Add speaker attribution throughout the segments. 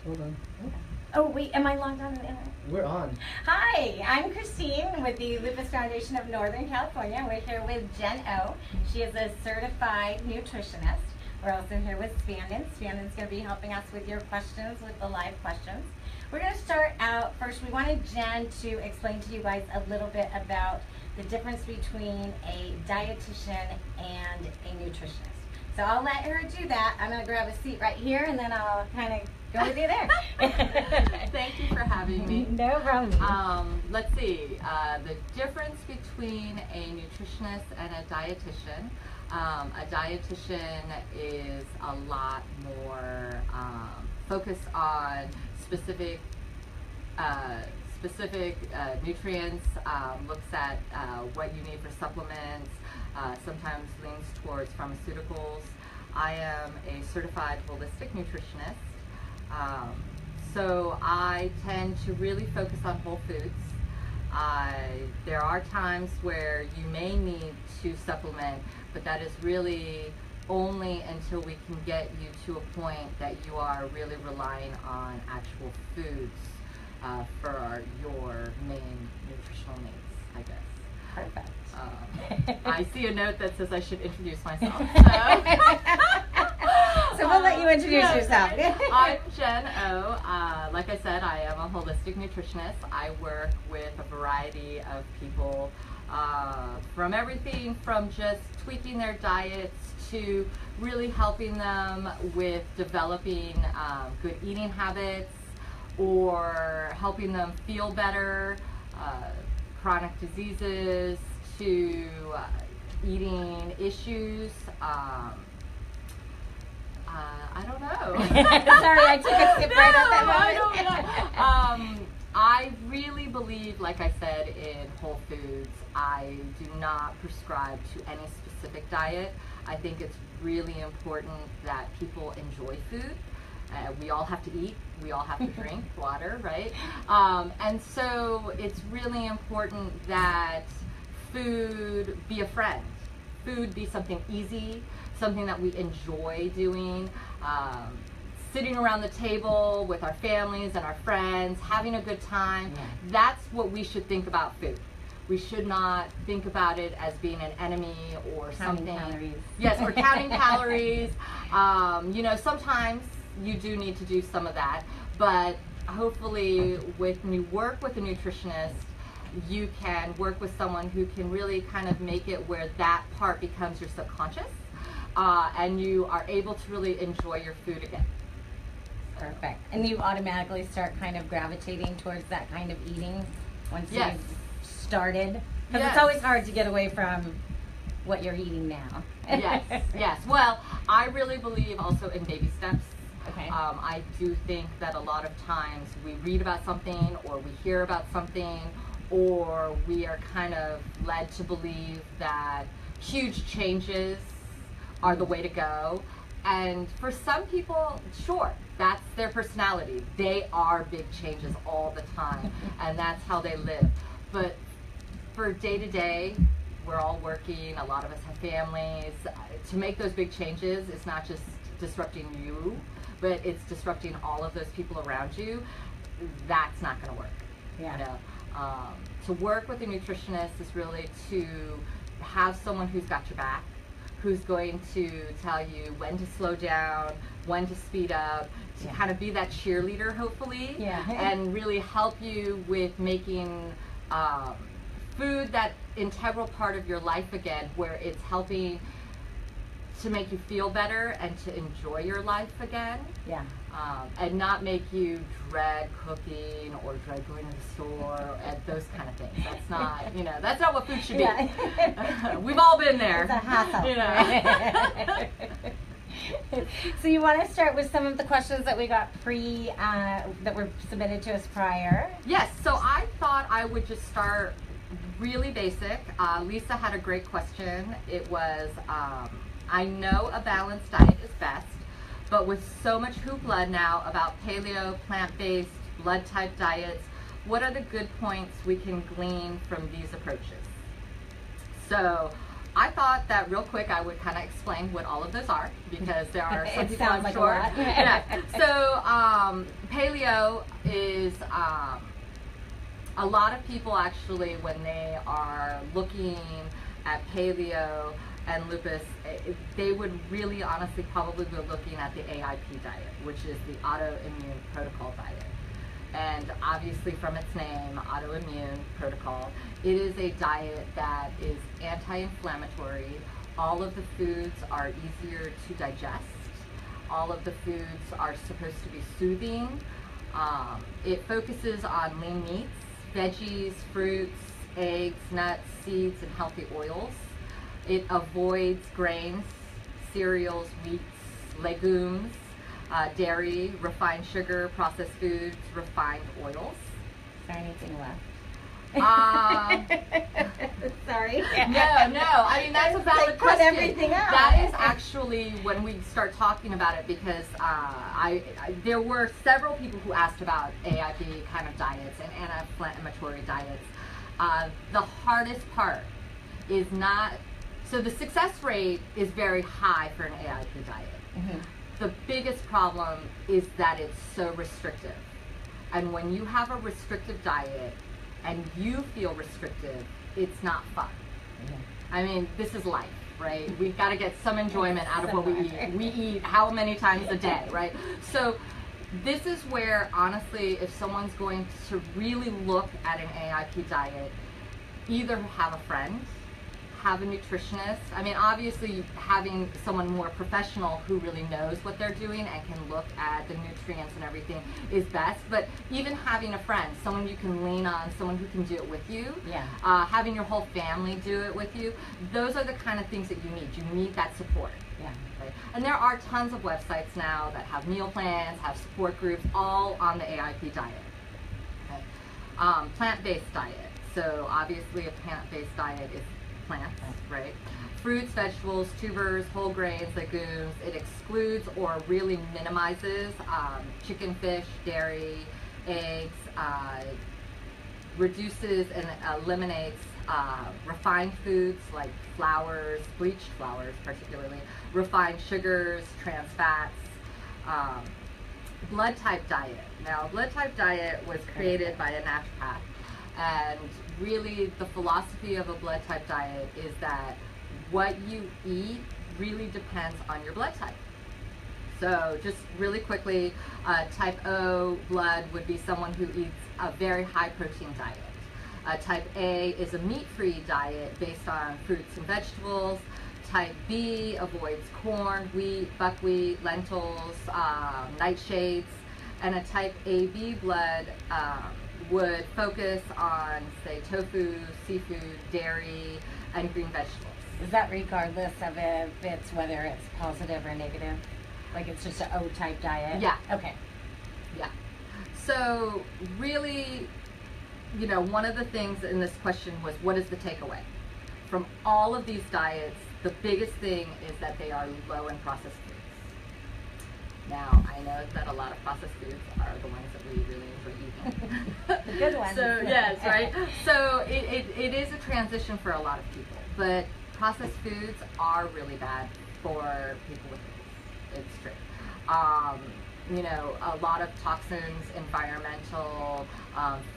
Speaker 1: Hold on.
Speaker 2: Oh, wait, am I logged on the internet?
Speaker 1: We're on.
Speaker 2: Hi, I'm Christine with the Lupus Foundation of Northern California. We're here with Jen O. She is a certified nutritionist. We're also here with Spandon. Spandon's going to be helping us with your questions, with the live questions. We're going to start out first. We wanted Jen to explain to you guys a little bit about the difference between a dietitian and a nutritionist. So I'll let her do that. I'm going to grab a seat right here and then I'll kind of go with you there.
Speaker 3: Thank you for having me.
Speaker 2: No problem.
Speaker 3: Let's see, the difference between a nutritionist and a dietitian. A dietitian is a lot more focused on specific nutrients, looks at what you need for supplements, sometimes leans towards pharmaceuticals. I am a certified holistic nutritionist. So I tend to really focus on whole foods. There are times where you may need to supplement, but that is really only until we can get you to a point that you are really relying on actual foods for your main nutritional needs, I guess.
Speaker 2: Perfect.
Speaker 3: I see a note that says I should introduce myself.
Speaker 2: So we'll let you introduce yourself.
Speaker 3: I'm Jen O. Like I said, I am a holistic nutritionist. I work with a variety of people, from everything from just tweaking their diets to really helping them with developing good eating habits or helping them feel better, chronic diseases to eating issues. I don't know.
Speaker 2: Sorry, I took a sip right at that
Speaker 3: moment. I really believe, like I said, in whole foods. I do not prescribe to any specific diet. I think it's really important that people enjoy food. We all have to eat, we all have to drink water, right? And so it's really important that food be a friend. Food be something easy, something that we enjoy doing. Sitting around the table with our families and our friends, having a good time. Yeah. That's what we should think about food. We should not think about it as being an enemy or
Speaker 2: counting
Speaker 3: something.
Speaker 2: Calories.
Speaker 3: Yes, or counting calories. You know, sometimes you do need to do some of that, but hopefully when you work with a nutritionist, you can work with someone who can really kind of make it where that part becomes your subconscious, and you are able to really enjoy your food again.
Speaker 2: Perfect. And you automatically start kind of gravitating towards that kind of eating once
Speaker 3: Yes.
Speaker 2: you've started? Because
Speaker 3: Yes.
Speaker 2: it's always hard to get away from what you're eating now.
Speaker 3: Yes, yes. Well, I really believe also in baby steps.
Speaker 2: Okay.
Speaker 3: I do think that a lot of times we read about something or we hear about something or we are kind of led to believe that huge changes are the way to go. And for some people, sure, that's their personality. They are big changes all the time, and that's how they live. But for day to day, we're all working, a lot of us have families. To make those big changes, it's not just disrupting you, but it's disrupting all of those people around you. That's not going to work.
Speaker 2: Yeah.
Speaker 3: You know? To work with a nutritionist is really to have someone who's got your back, who's going to tell you when to slow down, when to speed up, to kind of be that cheerleader, hopefully, and really help you with making food that integral part of your life again, where it's helping to make you feel better and to enjoy your life again.
Speaker 2: Yeah.
Speaker 3: And not make you dread cooking or dread going to the store and those kind of things. That's not, you know, that's not what food should be. We've all been there.
Speaker 2: It's a hassle.
Speaker 3: You know.
Speaker 2: So you want to start with some of the questions that we got that were submitted to us prior?
Speaker 3: Yes, so I thought I would just start really basic. Lisa had a great question. It was, I know a balanced diet is best, but with so much hoopla now about paleo, plant-based, blood type diets, what are the good points we can glean from these approaches? So I thought that real quick I would kind of explain what all of those are, because there are some
Speaker 2: It
Speaker 3: people
Speaker 2: sounds
Speaker 3: I'm
Speaker 2: like a
Speaker 3: sure.
Speaker 2: lot.
Speaker 3: Yeah. So paleo is a lot of people actually, when they are looking at paleo and lupus, they would really honestly probably be looking at the AIP diet, which is the autoimmune protocol diet. And obviously from its name, autoimmune protocol, it is a diet that is anti-inflammatory. All of the foods are easier to digest. All of the foods are supposed to be soothing. It focuses on lean meats, veggies, fruits, eggs, nuts, seeds, and healthy oils. It avoids grains, cereals, wheats, legumes, dairy, refined sugar, processed foods, refined oils.
Speaker 2: Is there anything left? Sorry.
Speaker 3: No. I mean, that's a valid
Speaker 2: Cut
Speaker 3: question.
Speaker 2: everything out.
Speaker 3: That is actually when we start talking about it, because there were several people who asked about AIP kind of diets and anti-inflammatory diets. The hardest part is not, so the success rate is very high for an AIP diet.
Speaker 2: Mm-hmm.
Speaker 3: The biggest problem is that it's so restrictive. And when you have a restrictive diet and you feel restrictive, it's not fun. Mm-hmm. I mean, this is life, right? We've got to get some enjoyment out of what we eat. We eat how many times a day, right? So this is where, honestly, if someone's going to really look at an AIP diet, either have a friend, have a nutritionist. I mean, obviously having someone more professional who really knows what they're doing and can look at the nutrients and everything is best, but even having a friend, someone you can lean on, someone who can do it with you, having your whole family do it with you, those are the kind of things that you need. You need that support.
Speaker 2: Yeah.
Speaker 3: Right? And there are tons of websites now that have meal plans, have support groups, all on the AIP diet. Okay? Plant-based diet. So obviously a plant-based diet is plants, right? Fruits, vegetables, tubers, whole grains, legumes. It excludes or really minimizes chicken, fish, dairy, eggs, reduces and eliminates refined foods like flours, bleached flours particularly, refined sugars, trans fats, blood type diet. Now, blood type diet was created by a naturopath. And really the philosophy of a blood type diet is that what you eat really depends on your blood type. So just really quickly, type O blood would be someone who eats a very high protein diet. Type A is a meat-free diet based on fruits and vegetables. Type B avoids corn, wheat, buckwheat, lentils, nightshades. And a type AB blood would focus on, say, tofu, seafood, dairy, and green vegetables.
Speaker 2: Is that regardless of if it's whether it's positive or negative? Like it's just an O-type diet?
Speaker 3: Yeah.
Speaker 2: Okay.
Speaker 3: Yeah. So really, you know, one of the things in this question was, what is the takeaway? From all of these diets, the biggest thing is that they are low in processed foods. Now, I know that a lot of processed foods are the ones that we really enjoy eating.
Speaker 2: The good ones.
Speaker 3: So, yes, right? So it is a transition for a lot of people, but processed foods are really bad for people with lupus. It's true. You know, a lot of toxins, environmental,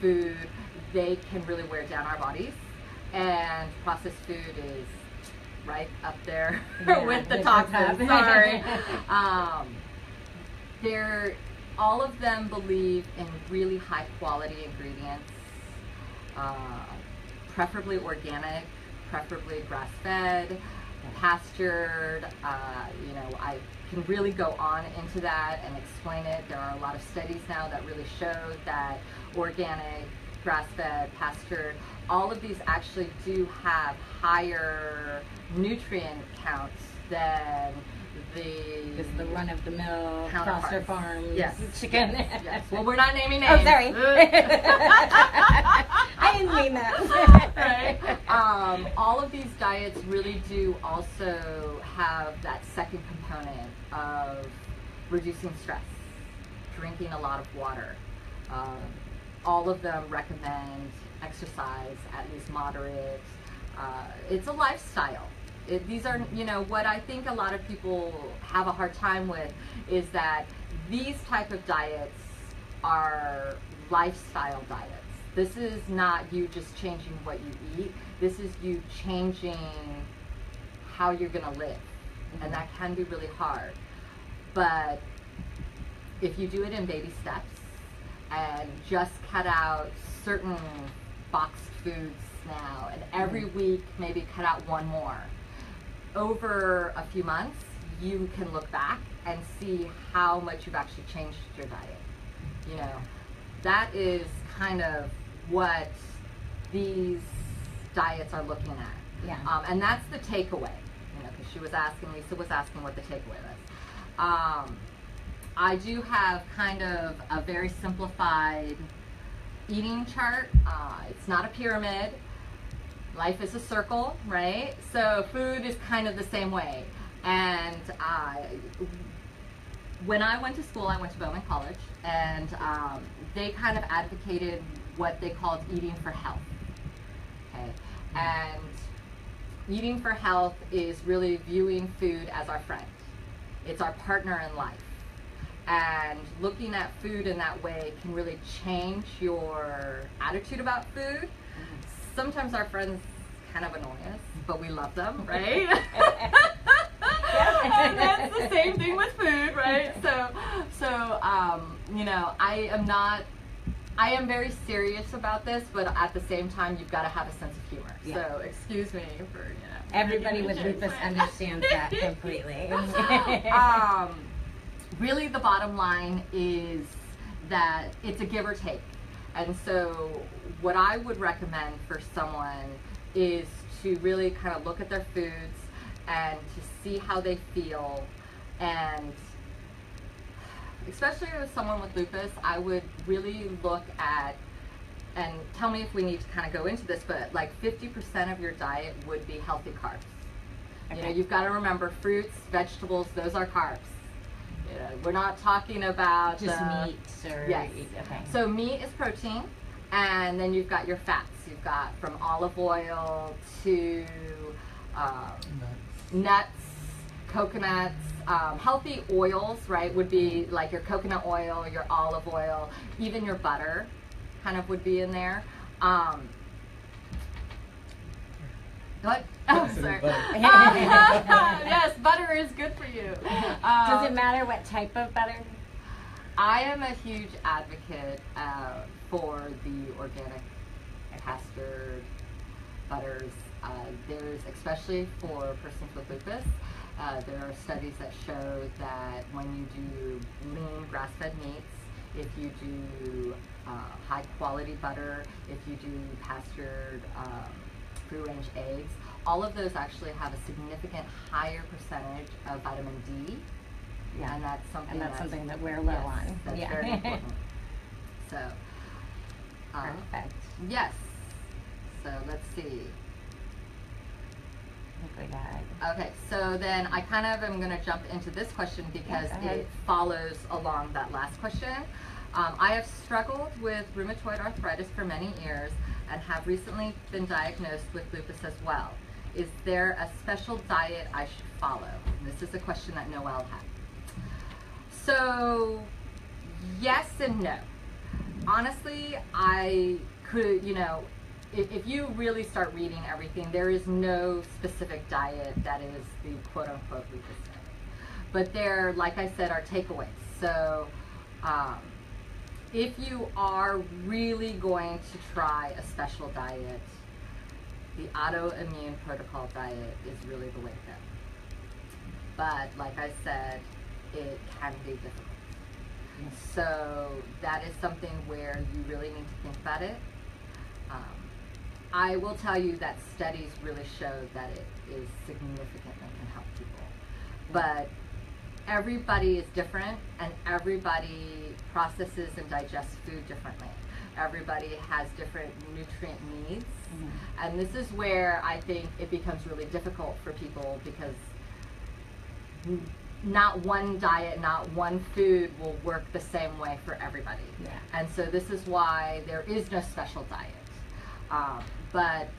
Speaker 3: food, they can really wear down our bodies, and processed food is right up there with the toxins. Sorry. All of them believe in really high quality ingredients, preferably organic, preferably grass-fed, pastured. You know, I can really go on into that and explain it. There are a lot of studies now that really show that organic, grass-fed, pastured, all of these actually do have higher nutrient counts than the
Speaker 2: run-of-the-mill Foster Farms chicken.
Speaker 3: Yes. Well, we're not naming names.
Speaker 2: Oh, sorry. I didn't mean that.
Speaker 3: Right. All of these diets really do also have that second component of reducing stress, drinking a lot of water. All of them recommend exercise, at least moderate. It's a lifestyle. These are, you know, what I think a lot of people have a hard time with is that these type of diets are lifestyle diets. This is not you just changing what you eat. This is you changing how you're going to live. And that can be really hard. But if you do it in baby steps and just cut out certain boxed foods now, and every week maybe cut out one more, over a few months, you can look back and see how much you've actually changed your diet. You know, that is kind of what these diets are looking at.
Speaker 2: Yeah.
Speaker 3: And that's the takeaway, you know, because she was asking, Lisa was asking what the takeaway was. I do have kind of a very simplified eating chart. It's not a pyramid. Life is a circle, right? So food is kind of the same way. And when I went to school, I went to Bowman College, and they kind of advocated what they called eating for health. Okay, and eating for health is really viewing food as our friend. It's our partner in life. And looking at food in that way can really change your attitude about food. Sometimes our friends kind of annoy us, but we love them, right? And that's the same thing with food, right? So you know, I am very serious about this, but at the same time, you've got to have a sense of humor.
Speaker 2: Yeah.
Speaker 3: So excuse me for, you know.
Speaker 2: Everybody with lupus understands that completely.
Speaker 3: Really, the bottom line is that it's a give or take. And so what I would recommend for someone is to really kind of look at their foods and to see how they feel. And especially with someone with lupus, I would really look at, and tell me if we need to kind of go into this, but like 50% of your diet would be healthy carbs. Okay. You know, you've got to remember fruits, vegetables, those are carbs. You know, we're not talking about
Speaker 2: just meat or
Speaker 3: yes.
Speaker 2: Okay.
Speaker 3: So meat is protein, and then you've got your fats. You've got from olive oil to nuts, coconuts, healthy oils, right, would be like your coconut oil, your olive oil, even your butter kind of would be in there. What? Oh, sorry. Yes, butter is good for you.
Speaker 2: Does it matter what type of butter?
Speaker 3: I am a huge advocate for the organic pastured butters. There's, especially for persons with lupus, there are studies that show that when you do lean grass-fed meats, if you do high-quality butter, if you do pastured free-range eggs, all of those actually have a significant higher percentage of vitamin D.
Speaker 2: Yeah,
Speaker 3: and that's something
Speaker 2: that we're low on.
Speaker 3: That's
Speaker 2: yeah.
Speaker 3: very important. So,
Speaker 2: perfect.
Speaker 3: Yes. So let's see. Okay, so then I kind of am going to jump into this question because it follows along that last question. I have struggled with rheumatoid arthritis for many years and have recently been diagnosed with lupus as well. Is there a special diet I should follow? And this is a question that Noelle had. So, yes and no. Honestly, I could, you know, if you really start reading everything, there is no specific diet that is the quote-unquote lupus diet. But there, like I said, are takeaways. So, if you are really going to try a special diet, the autoimmune protocol diet is really the way to go. But, like I said, it can be difficult. So that is something where you really need to think about it. I will tell you that studies really show that it is significant and can help people. But everybody is different, and everybody processes and digests food differently. Everybody has different nutrient needs. And this is where I think it becomes really difficult for people because not one diet, not one food will work the same way for everybody. And so this is why there is no special diet. But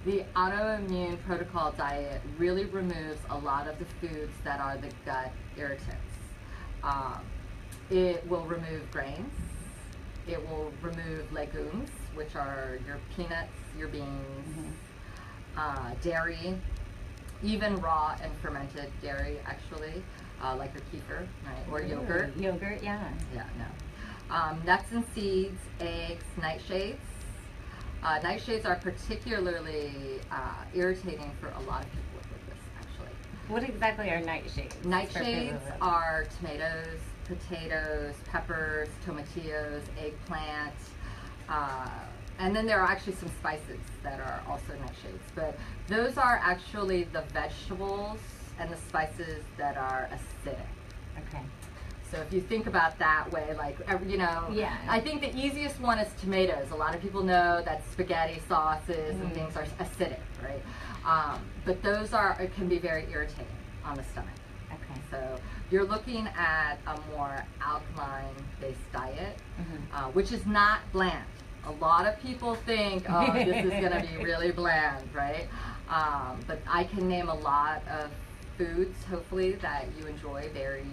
Speaker 3: The autoimmune protocol diet really removes a lot of the foods that are the gut irritants. It will remove grains. It will remove legumes, which are your peanuts, your beans, dairy, even raw and fermented dairy, actually, like your kefir, right? Or yogurt.
Speaker 2: Yogurt, yeah.
Speaker 3: Yeah, no. Nuts and seeds, eggs, nightshades. Nightshades are particularly irritating for a lot of people with lupus, actually.
Speaker 2: What exactly are nightshades?
Speaker 3: Nightshades are tomatoes, potatoes, peppers, tomatillos, eggplant, and then there are actually some spices that are also nightshades. But those are actually the vegetables and the spices that are acidic.
Speaker 2: Okay.
Speaker 3: So if you think about that way, like, you know,
Speaker 2: yeah.
Speaker 3: I think the easiest one is tomatoes. A lot of people know that spaghetti sauces and things are acidic, right? But those can be very irritating on the stomach.
Speaker 2: Okay.
Speaker 3: So you're looking at a more alkaline-based diet, which is not bland. A lot of people think, oh, this is going to be really bland, right? But I can name a lot of foods, hopefully, that you enjoy, berries.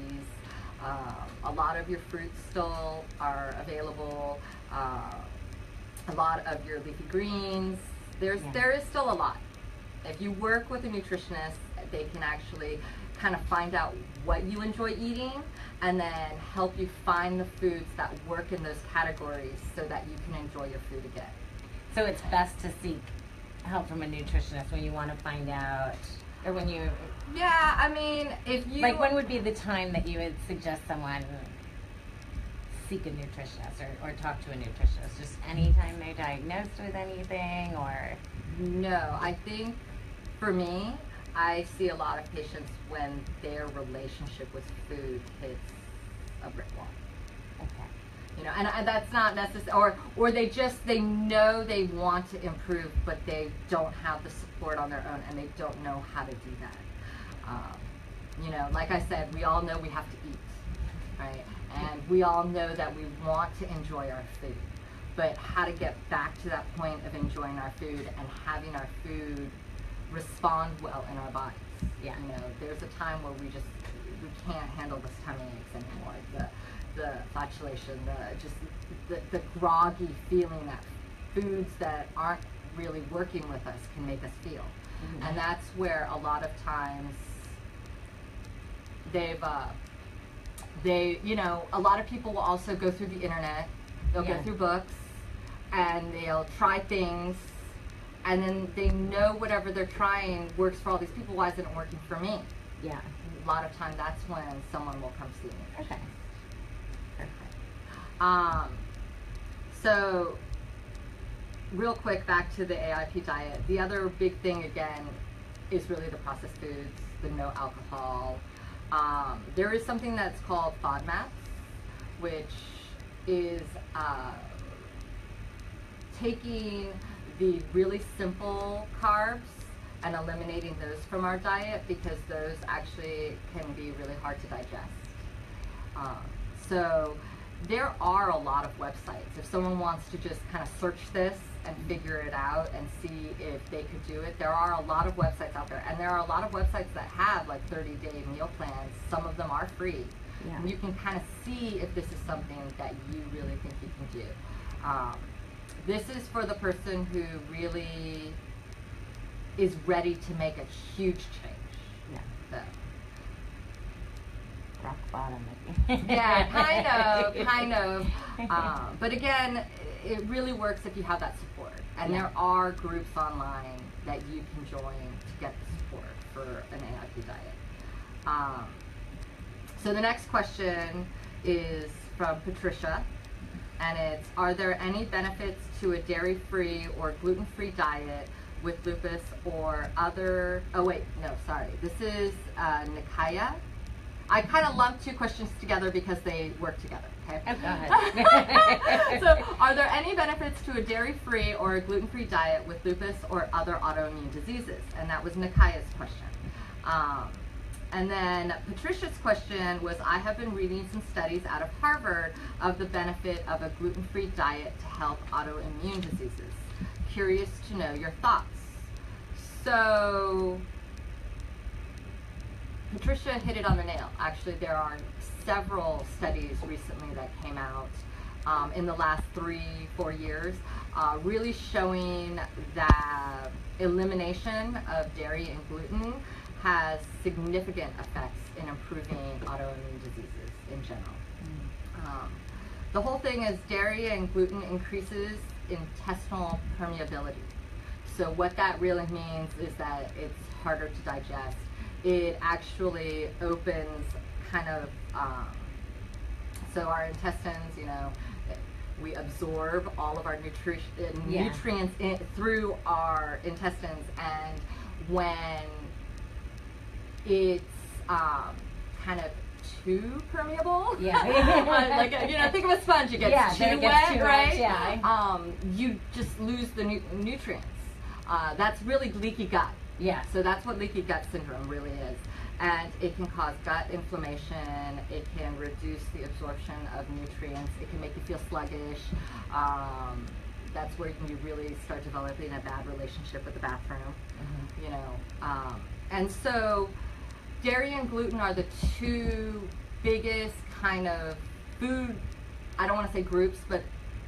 Speaker 3: A lot of your fruits still are available. A lot of your leafy greens. There is still a lot. If you work with a nutritionist, they can actually kind of find out what you enjoy eating and then help you find the foods that work in those categories so that you can enjoy your food again.
Speaker 2: So it's best to seek help from a nutritionist when you want to find out, or when you...
Speaker 3: Yeah, I mean, if you...
Speaker 2: Like, when would be the time that you would suggest someone seek a nutritionist or talk to a nutritionist? Just anytime they're diagnosed with anything, or...
Speaker 3: No, I think, for me, I see a lot of patients when their relationship with food hits a brick wall.
Speaker 2: Okay.
Speaker 3: You know, and that's not necessary, or they know they want to improve, but they don't have the support on their own, and they don't know how to do that. You know, like I said, we all know we have to eat, right? And we all know that we want to enjoy our food, but how to get back to that point of enjoying our food and having our food respond well in our bodies.
Speaker 2: Yeah.
Speaker 3: You know, there's a time where we can't handle this tummy aches anymore. The flatulation, the groggy feeling that foods that aren't really working with us can make us feel. And that's where a lot of times you know, a lot of people will also go through the internet, they'll go through books, and they'll try things, and then they know whatever they're trying works for all these people. Why isn't it working for me?
Speaker 2: Yeah.
Speaker 3: A lot of time that's when someone will come see me.
Speaker 2: Okay. Perfect.
Speaker 3: So real quick, back to the AIP diet. The other big thing, again, is really the processed foods, the no alcohol. There is something that's called FODMAPs, which is taking the really simple carbs and eliminating those from our diet, because those actually can be really hard to digest. So there are a lot of websites. If someone wants to just kind of search this and figure it out and see if they could do it, there are a lot of websites out there. And there are a lot of websites that have like 30-day meal plans. Some of them are free.
Speaker 2: Yeah.
Speaker 3: And you can kind of see if this is something that you really think you can do. This is for the person who really is ready to make a huge change.
Speaker 2: Yeah.
Speaker 3: So.
Speaker 2: Rock bottom.
Speaker 3: Yeah, kind of. But again, it really works if you have that support. And there are groups online that you can join to get the support for an AIP diet. So the next question is from Patricia, and it's, are there any benefits to a dairy-free or gluten-free diet with lupus or other, this is Nikaya. I kind of lumped two questions together because they work together, okay?
Speaker 2: Oh, go ahead.
Speaker 3: So, are there any benefits to a dairy-free or a gluten-free diet with lupus or other autoimmune diseases? And that was Nikaya's question. And then Patricia's question was, I have been reading some studies out of Harvard of the benefit of a gluten-free diet to help autoimmune diseases. Curious to know your thoughts. So Patricia hit it on the nail. Actually, there are several studies recently that came out in the last 3-4 years, really showing that elimination of dairy and gluten has significant effects in improving autoimmune diseases in general. The whole thing is dairy and gluten increases intestinal permeability. So what that really means is that it's harder to digest. It actually opens kind of, so our intestines, you know, we absorb all of our nutrients through our intestines, and when it's kind of too permeable, like, you know, think of a sponge, it gets too wet, right? You just lose the nutrients. That's really leaky gut.
Speaker 2: Yeah.
Speaker 3: So that's what leaky gut syndrome really is. And it can cause gut inflammation, it can reduce the absorption of nutrients, it can make you feel sluggish. That's where you really start developing a bad relationship with the bathroom, you know. And so dairy and gluten are the two biggest kind of food, I don't want to say groups, but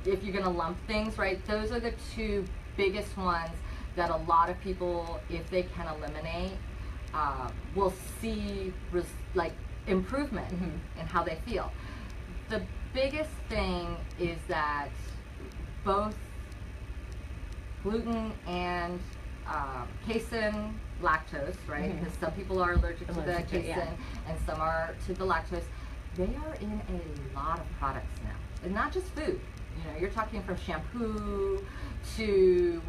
Speaker 3: if you're going to lump things, right, those are the two biggest ones that a lot of people, if they can eliminate, will see like improvement in how they feel. The biggest thing is that both gluten and casein, lactose, right? Because some people are allergic to the casein and some are to the lactose. They are in a lot of products now, and not just food. You know, you're talking from shampoo to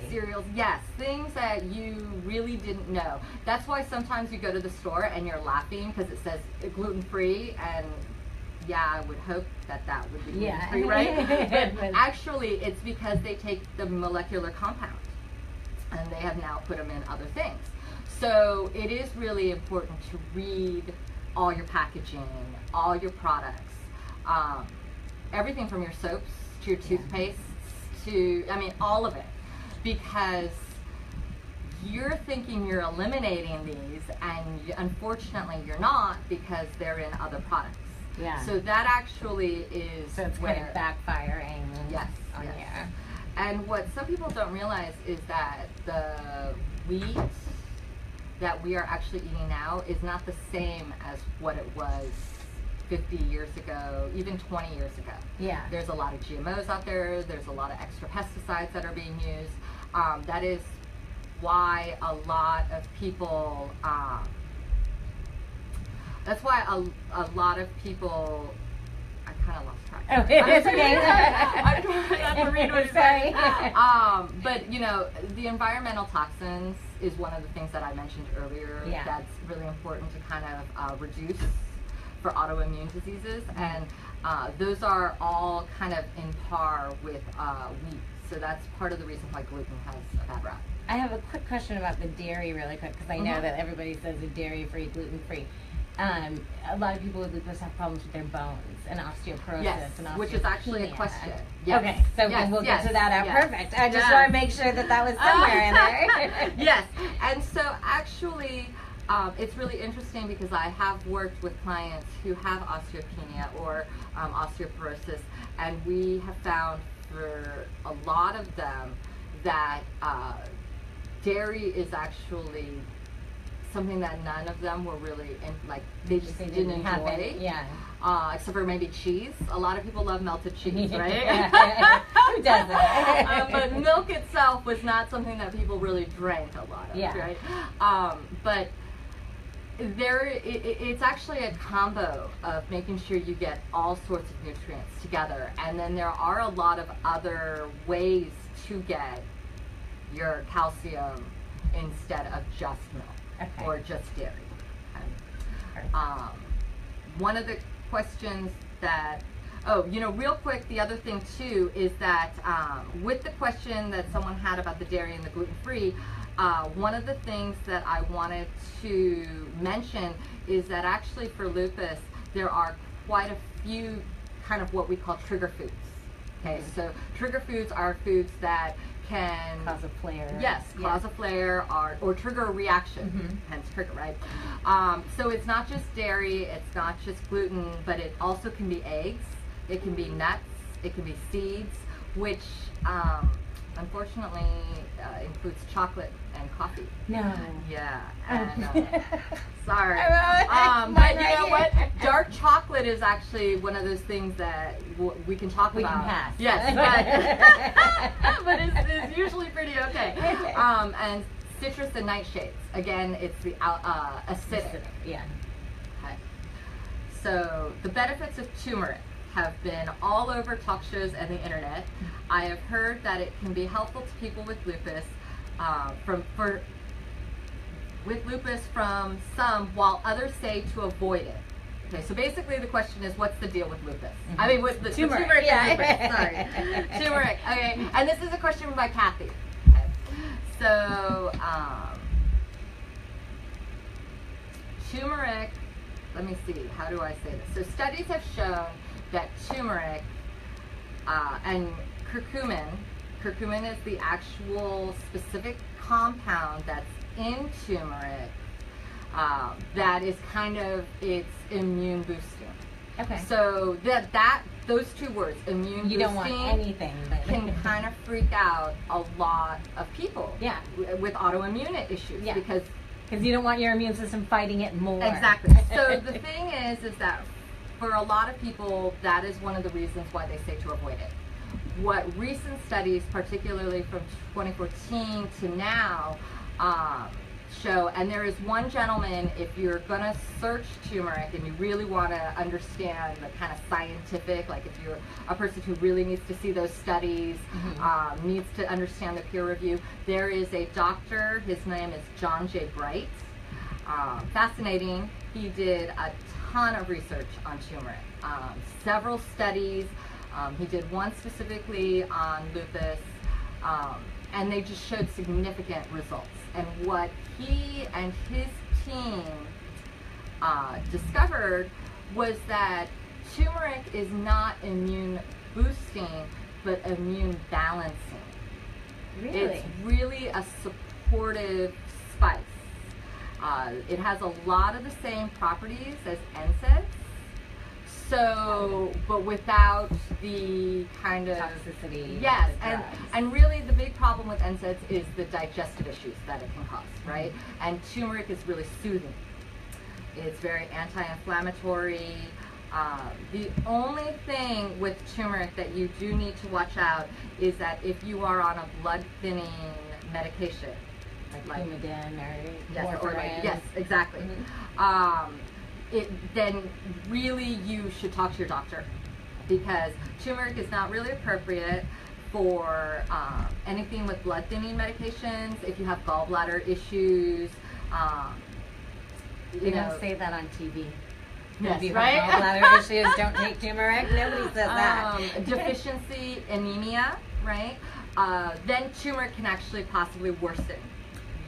Speaker 3: cereals. Yes, things that you really didn't know. That's why sometimes you go to the store and you're laughing because it says gluten-free, and yeah, I would hope that that would be gluten-free, right? But actually, it's because they take the molecular compound and they have now put them in other things. So it is really important to read all your packaging, all your products, everything from your soaps to your toothpaste to, I mean, all of it, because you're thinking you're eliminating these, and unfortunately you're not, because they're in other products.
Speaker 2: Yeah.
Speaker 3: So that actually is
Speaker 2: so it's
Speaker 3: where,
Speaker 2: kind of backfiring on
Speaker 3: yes.
Speaker 2: here.
Speaker 3: And what some people don't realize is that the wheat that we are actually eating now is not the same as what it was 50 years ago, even 20 years ago.
Speaker 2: Yeah.
Speaker 3: There's a lot of GMOs out there. There's a lot of extra pesticides that are being used. That is why a lot of people, that's why a lot of people, I kind of lost track.
Speaker 2: Oh, it's okay.
Speaker 3: I'm trying not to read what you're saying.
Speaker 2: Sorry.
Speaker 3: But, you know, the environmental toxins is one of the things that I mentioned earlier.
Speaker 2: Yeah.
Speaker 3: That's really important to kind of reduce for autoimmune diseases, and those are all kind of in par with wheat. So that's part of the reason why gluten has a bad rap.
Speaker 2: I have a quick question about the dairy really quick, because I know that everybody says a dairy-free, gluten-free. A lot of people with lupus have problems with their bones and osteoporosis.
Speaker 3: Yes,
Speaker 2: and osteopenia.
Speaker 3: which is actually a question. Yes.
Speaker 2: Okay, so we'll get to that out. Perfect. I just want to make sure that that was somewhere in there.
Speaker 3: Yes, and so actually, it's really interesting because I have worked with clients who have osteopenia or osteoporosis, and we have found for a lot of them that dairy is actually something that none of them were really they just didn't enjoy. Except for maybe cheese. A lot of people love melted cheese, right?
Speaker 2: Who doesn't?
Speaker 3: But milk itself was not something that people really drank a lot of, right? But it's actually a combo of making sure you get all sorts of nutrients together, and then there are a lot of other ways to get your calcium instead of just milk or just dairy. One of the questions that, real quick, the other thing too is that with the question that someone had about the dairy and the gluten-free, one of the things that I wanted to mention is that actually for lupus, there are quite a few kind of what we call trigger foods. Okay, so trigger foods are foods that can
Speaker 2: cause a flare.
Speaker 3: Yes, cause a flare or trigger a reaction, hence trigger, right? So it's not just dairy, it's not just gluten, but it also can be eggs, it can be nuts, it can be seeds, which unfortunately includes chocolate and coffee.
Speaker 2: No.
Speaker 3: Yeah. And, sorry. But you know what? Dark chocolate is actually one of those things that we can talk about.
Speaker 2: We can pass.
Speaker 3: Yes, but it's usually pretty okay. And citrus and nightshades. Again, it's the acidic.
Speaker 2: Yeah.
Speaker 3: Okay. So the benefits of turmeric have been all over talk shows and the internet. I have heard that it can be helpful to people with lupus, from some, while others say to avoid it. Okay, so basically the question is, what's the deal with lupus? I mean, with the turmeric. Sorry, turmeric. Okay, and this is a question by Kathy. Okay. So turmeric. Let me see. How do I say this? So studies have shown that turmeric and curcumin is the actual specific compound that's in turmeric that is kind of its immune boosting.
Speaker 2: Okay.
Speaker 3: So those two words, immune
Speaker 2: you
Speaker 3: boosting,
Speaker 2: don't want anything but
Speaker 3: can kind of freak out a lot of people.
Speaker 2: Yeah.
Speaker 3: With autoimmune issues.
Speaker 2: Yeah.
Speaker 3: Because
Speaker 2: you don't want your immune system fighting it more.
Speaker 3: Exactly. So the thing is that for a lot of people, that is one of the reasons why they say to avoid it. What recent studies, particularly from 2014 to now, show, and there is one gentleman, if you're going to search turmeric and you really want to understand the kind of scientific, like if you're a person who really needs to see those studies, needs to understand the peer review, there is a doctor, his name is John J. Bright. Fascinating. He did a ton of research on turmeric, several studies. He did one specifically on lupus, and they just showed significant results. And what he and his team discovered was that turmeric is not immune boosting, but immune balancing.
Speaker 2: Really?
Speaker 3: It's really a supportive spice. It has a lot of the same properties as NSAIDs, so, but without the kind of
Speaker 2: toxicity.
Speaker 3: Yes, and really the big problem with NSAIDs is the digestive issues that it can cause, right? And turmeric is really soothing. It's very anti-inflammatory. The only thing with turmeric that you do need to watch out is that if you are on a blood thinning medication,
Speaker 2: like Coumadin
Speaker 3: yes,
Speaker 2: or
Speaker 3: yes, exactly. Then really you should talk to your doctor, because turmeric is not really appropriate for anything with blood thinning medications. If you have gallbladder issues,
Speaker 2: you don't say that on TV.
Speaker 3: Yes,
Speaker 2: if you
Speaker 3: right?
Speaker 2: have gallbladder issues, don't take turmeric. Nobody says that.
Speaker 3: Deficiency anemia, right? Then turmeric can actually possibly worsen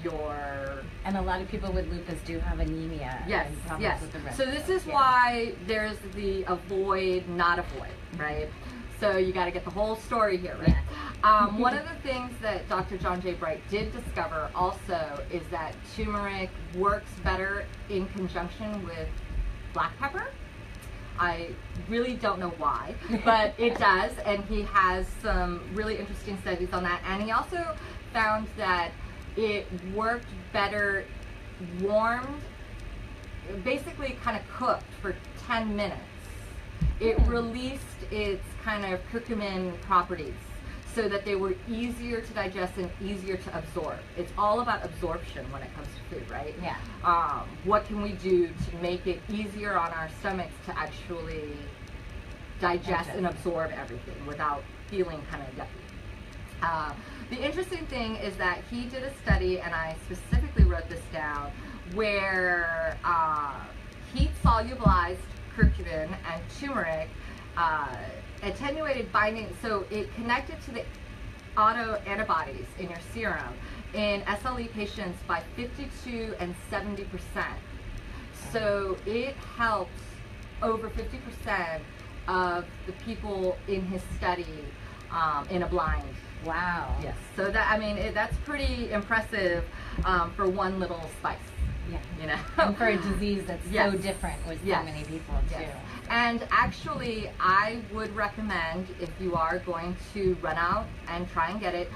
Speaker 3: your...
Speaker 2: And a lot of people with lupus do have anemia.
Speaker 3: Yes,
Speaker 2: and problems
Speaker 3: yes.
Speaker 2: with the red
Speaker 3: So this
Speaker 2: cells,
Speaker 3: is why there's the avoid, not avoid, right? So you got to get the whole story here, right? Yeah. One of the things that Dr. John J. Bright did discover also is that turmeric works better in conjunction with black pepper. I really don't know why, but it does, and he has some really interesting studies on that. And he also found that it worked better warmed, basically kind of cooked for 10 minutes. It released its kind of curcumin properties so that they were easier to digest and easier to absorb. It's all about absorption when it comes to food, right?
Speaker 2: Yeah.
Speaker 3: What can we do to make it easier on our stomachs to actually digest and absorb everything without feeling kind of yucky? The interesting thing is that he did a study, and I specifically wrote this down, where he solubilized curcumin and turmeric, attenuated binding, so it connected to the autoantibodies in your serum in SLE patients by 52 and 70%. So it helps over 50% of the people in his study in a blind.
Speaker 2: Wow.
Speaker 3: Yes. So that, I mean, that's pretty impressive for one little spice.
Speaker 2: Yeah.
Speaker 3: You know.
Speaker 2: And for a disease that's
Speaker 3: Yes.
Speaker 2: so different with so
Speaker 3: Yes.
Speaker 2: many people too.
Speaker 3: Yes. And actually, I would recommend, if you are going to run out and try and get it,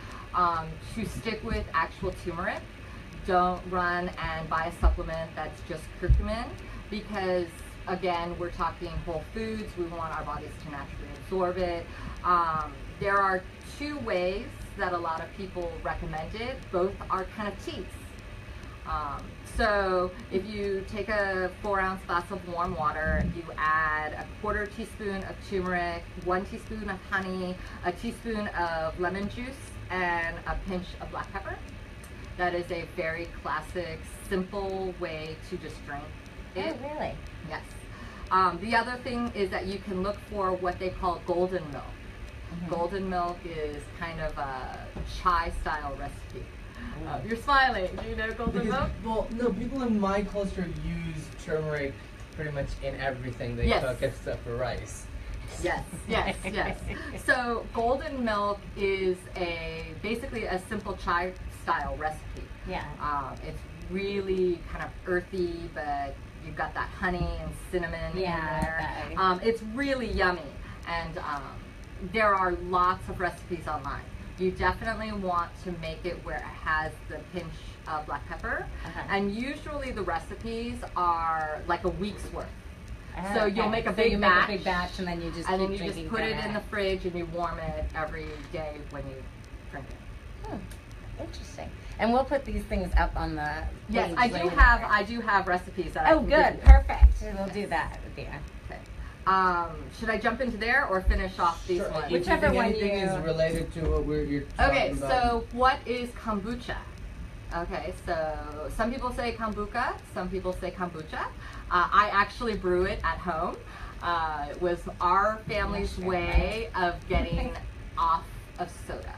Speaker 3: to stick with actual turmeric. Don't run and buy a supplement that's just curcumin, because again, we're talking whole foods. We want our bodies to naturally absorb it. There are two ways that a lot of people recommend it. Both are kind of teas. So if you take a 4-ounce glass of warm water, you add a 1/4 teaspoon of turmeric, 1 teaspoon of honey, a teaspoon of lemon juice, and a pinch of black pepper. That is a very classic, simple way to just drink it.
Speaker 2: Oh, really?
Speaker 3: Yes. The other thing is that you can look for what they call golden milk.
Speaker 2: Mm-hmm.
Speaker 3: Golden milk is kind of a chai style recipe. You're smiling. Do you know golden milk?
Speaker 1: Well, no, people in my culture use turmeric pretty much in everything they
Speaker 3: Yes.
Speaker 1: cook except for rice.
Speaker 3: Yes, yes, yes. So golden milk is basically a simple chai style recipe.
Speaker 2: Yeah.
Speaker 3: It's really kind of earthy, but you've got that honey and cinnamon in there. It's really yummy, and there are lots of recipes online. You definitely want to make it where it has the pinch of black pepper, and usually the recipes are like a week's worth. So you'll make a big batch,
Speaker 2: and then you just
Speaker 3: put it in the fridge and you warm it every day when you drink it.
Speaker 2: Interesting. And we'll put these things up on the
Speaker 3: Yes,
Speaker 2: page
Speaker 3: I do have recipes that I can
Speaker 2: good,
Speaker 3: give you.
Speaker 2: perfect. We'll do that with you.
Speaker 3: Okay. Should I jump into there or finish off these
Speaker 1: Sure.
Speaker 3: ones?
Speaker 1: If you
Speaker 2: Whichever
Speaker 1: think
Speaker 2: one
Speaker 1: anything
Speaker 2: you-
Speaker 1: is related to what you're talking
Speaker 3: Okay,
Speaker 1: about.
Speaker 3: so what is kombucha? Okay, so some people say kombucha, some people say kombucha. I actually brew it at home. It was our family's way of getting off of soda.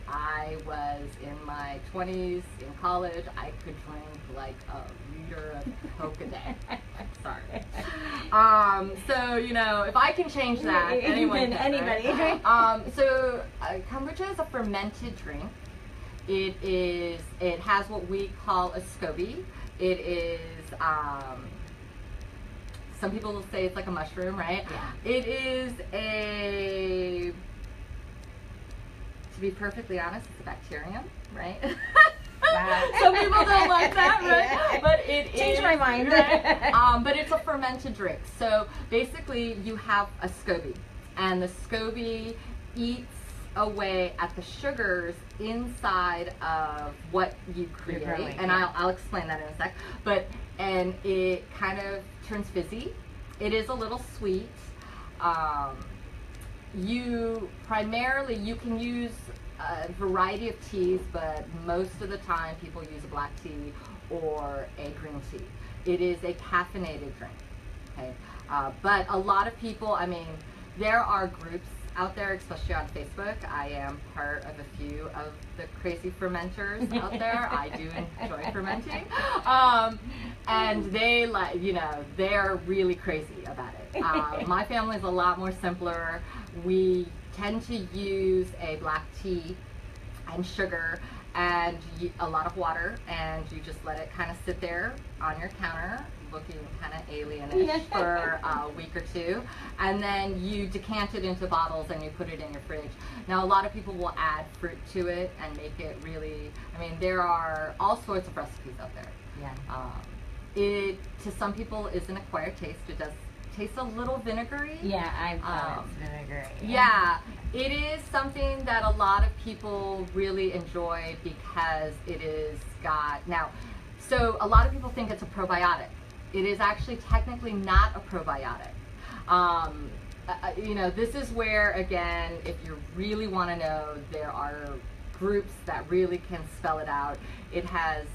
Speaker 3: I was in my 20s, in college. I could drink like a liter of Coke a day. Sorry. So, you know, if I can change that, anyone can,
Speaker 2: anybody.
Speaker 3: right? Kombucha is a fermented drink. It has what we call a SCOBY. It is, some people will say it's like a mushroom, right?
Speaker 2: Yeah.
Speaker 3: It is to be perfectly honest, it's a bacterium, right?
Speaker 2: Wow.
Speaker 3: Some people don't like that, right? But it
Speaker 2: Change
Speaker 3: is,
Speaker 2: my mind.
Speaker 3: right? But it's a fermented drink. So basically you have a SCOBY, and the SCOBY eats away at the sugars inside of what you create, and I'll explain that in a sec. And it kind of turns fizzy. It is a little sweet. You can use a variety of teas, but most of the time people use a black tea or a green tea. It is a caffeinated drink, okay? But a lot of people, I mean, there are groups out there, especially on Facebook. I am part of a few of the crazy fermenters out there. I do enjoy fermenting. And they, like, you know, they're really crazy about it. My family's a lot more simpler. We tend to use a black tea and sugar and a lot of water, and you just let it kind of sit there on your counter looking kind of alienish for a week or two, and then you decant it into bottles and you put it in your fridge. Now a lot of people will add fruit to it and make it really, I mean, there are all sorts of recipes out there.
Speaker 2: Yeah.
Speaker 3: It, to some people, is an acquired taste. It does taste a little vinegary.
Speaker 2: Yeah, I've thought it's vinegary.
Speaker 3: Yeah, it is something that a lot of people really enjoy because it is got, now, so a lot of people think it's a probiotic. It is actually technically not a probiotic. You know, this is where, again, if you really want to know, there are groups that really can spell it out. It has,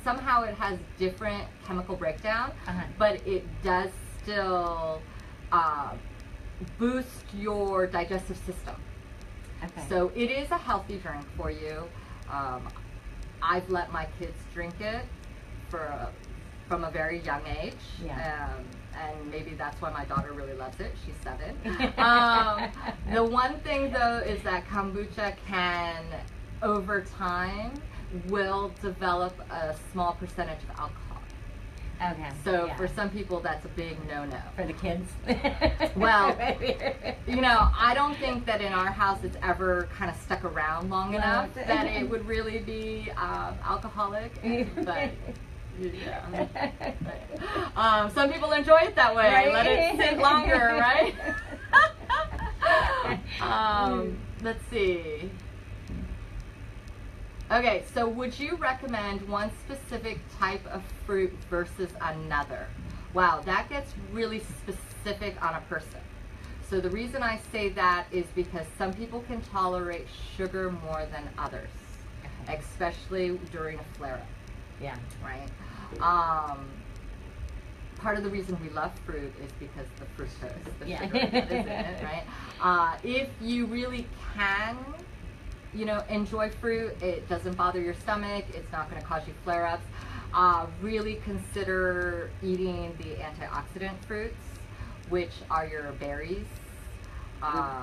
Speaker 3: somehow it has different chemical breakdown, but it does still boost your digestive system.
Speaker 2: Okay.
Speaker 3: So it is a healthy drink for you. I've let my kids drink it from a very young age.
Speaker 2: Yeah.
Speaker 3: And maybe that's why my daughter really loves it. She's 7. The one thing though is that kombucha can, over time, will develop a small percentage of alcohol.
Speaker 2: Okay.
Speaker 3: So for some people, that's a big no-no.
Speaker 2: For the kids?
Speaker 3: Well, you know, I don't think that in our house it's ever kind of stuck around long enough that it would really be alcoholic. But yeah. Some people enjoy it that way.
Speaker 2: Right?
Speaker 3: Let it sit longer, right? Let's see. Okay, so would you recommend one specific type of fruit versus another? Wow, that gets really specific on a person. So the reason I say that is because some people can tolerate sugar more than others, especially during a flare-up.
Speaker 2: Yeah.
Speaker 3: Right? Part of the reason we love fruit is because the fructose, the sugar that is in it, right? If you really can, you know, enjoy fruit, it doesn't bother your stomach, it's not going to cause you flare-ups, really consider eating the antioxidant fruits, which are your berries.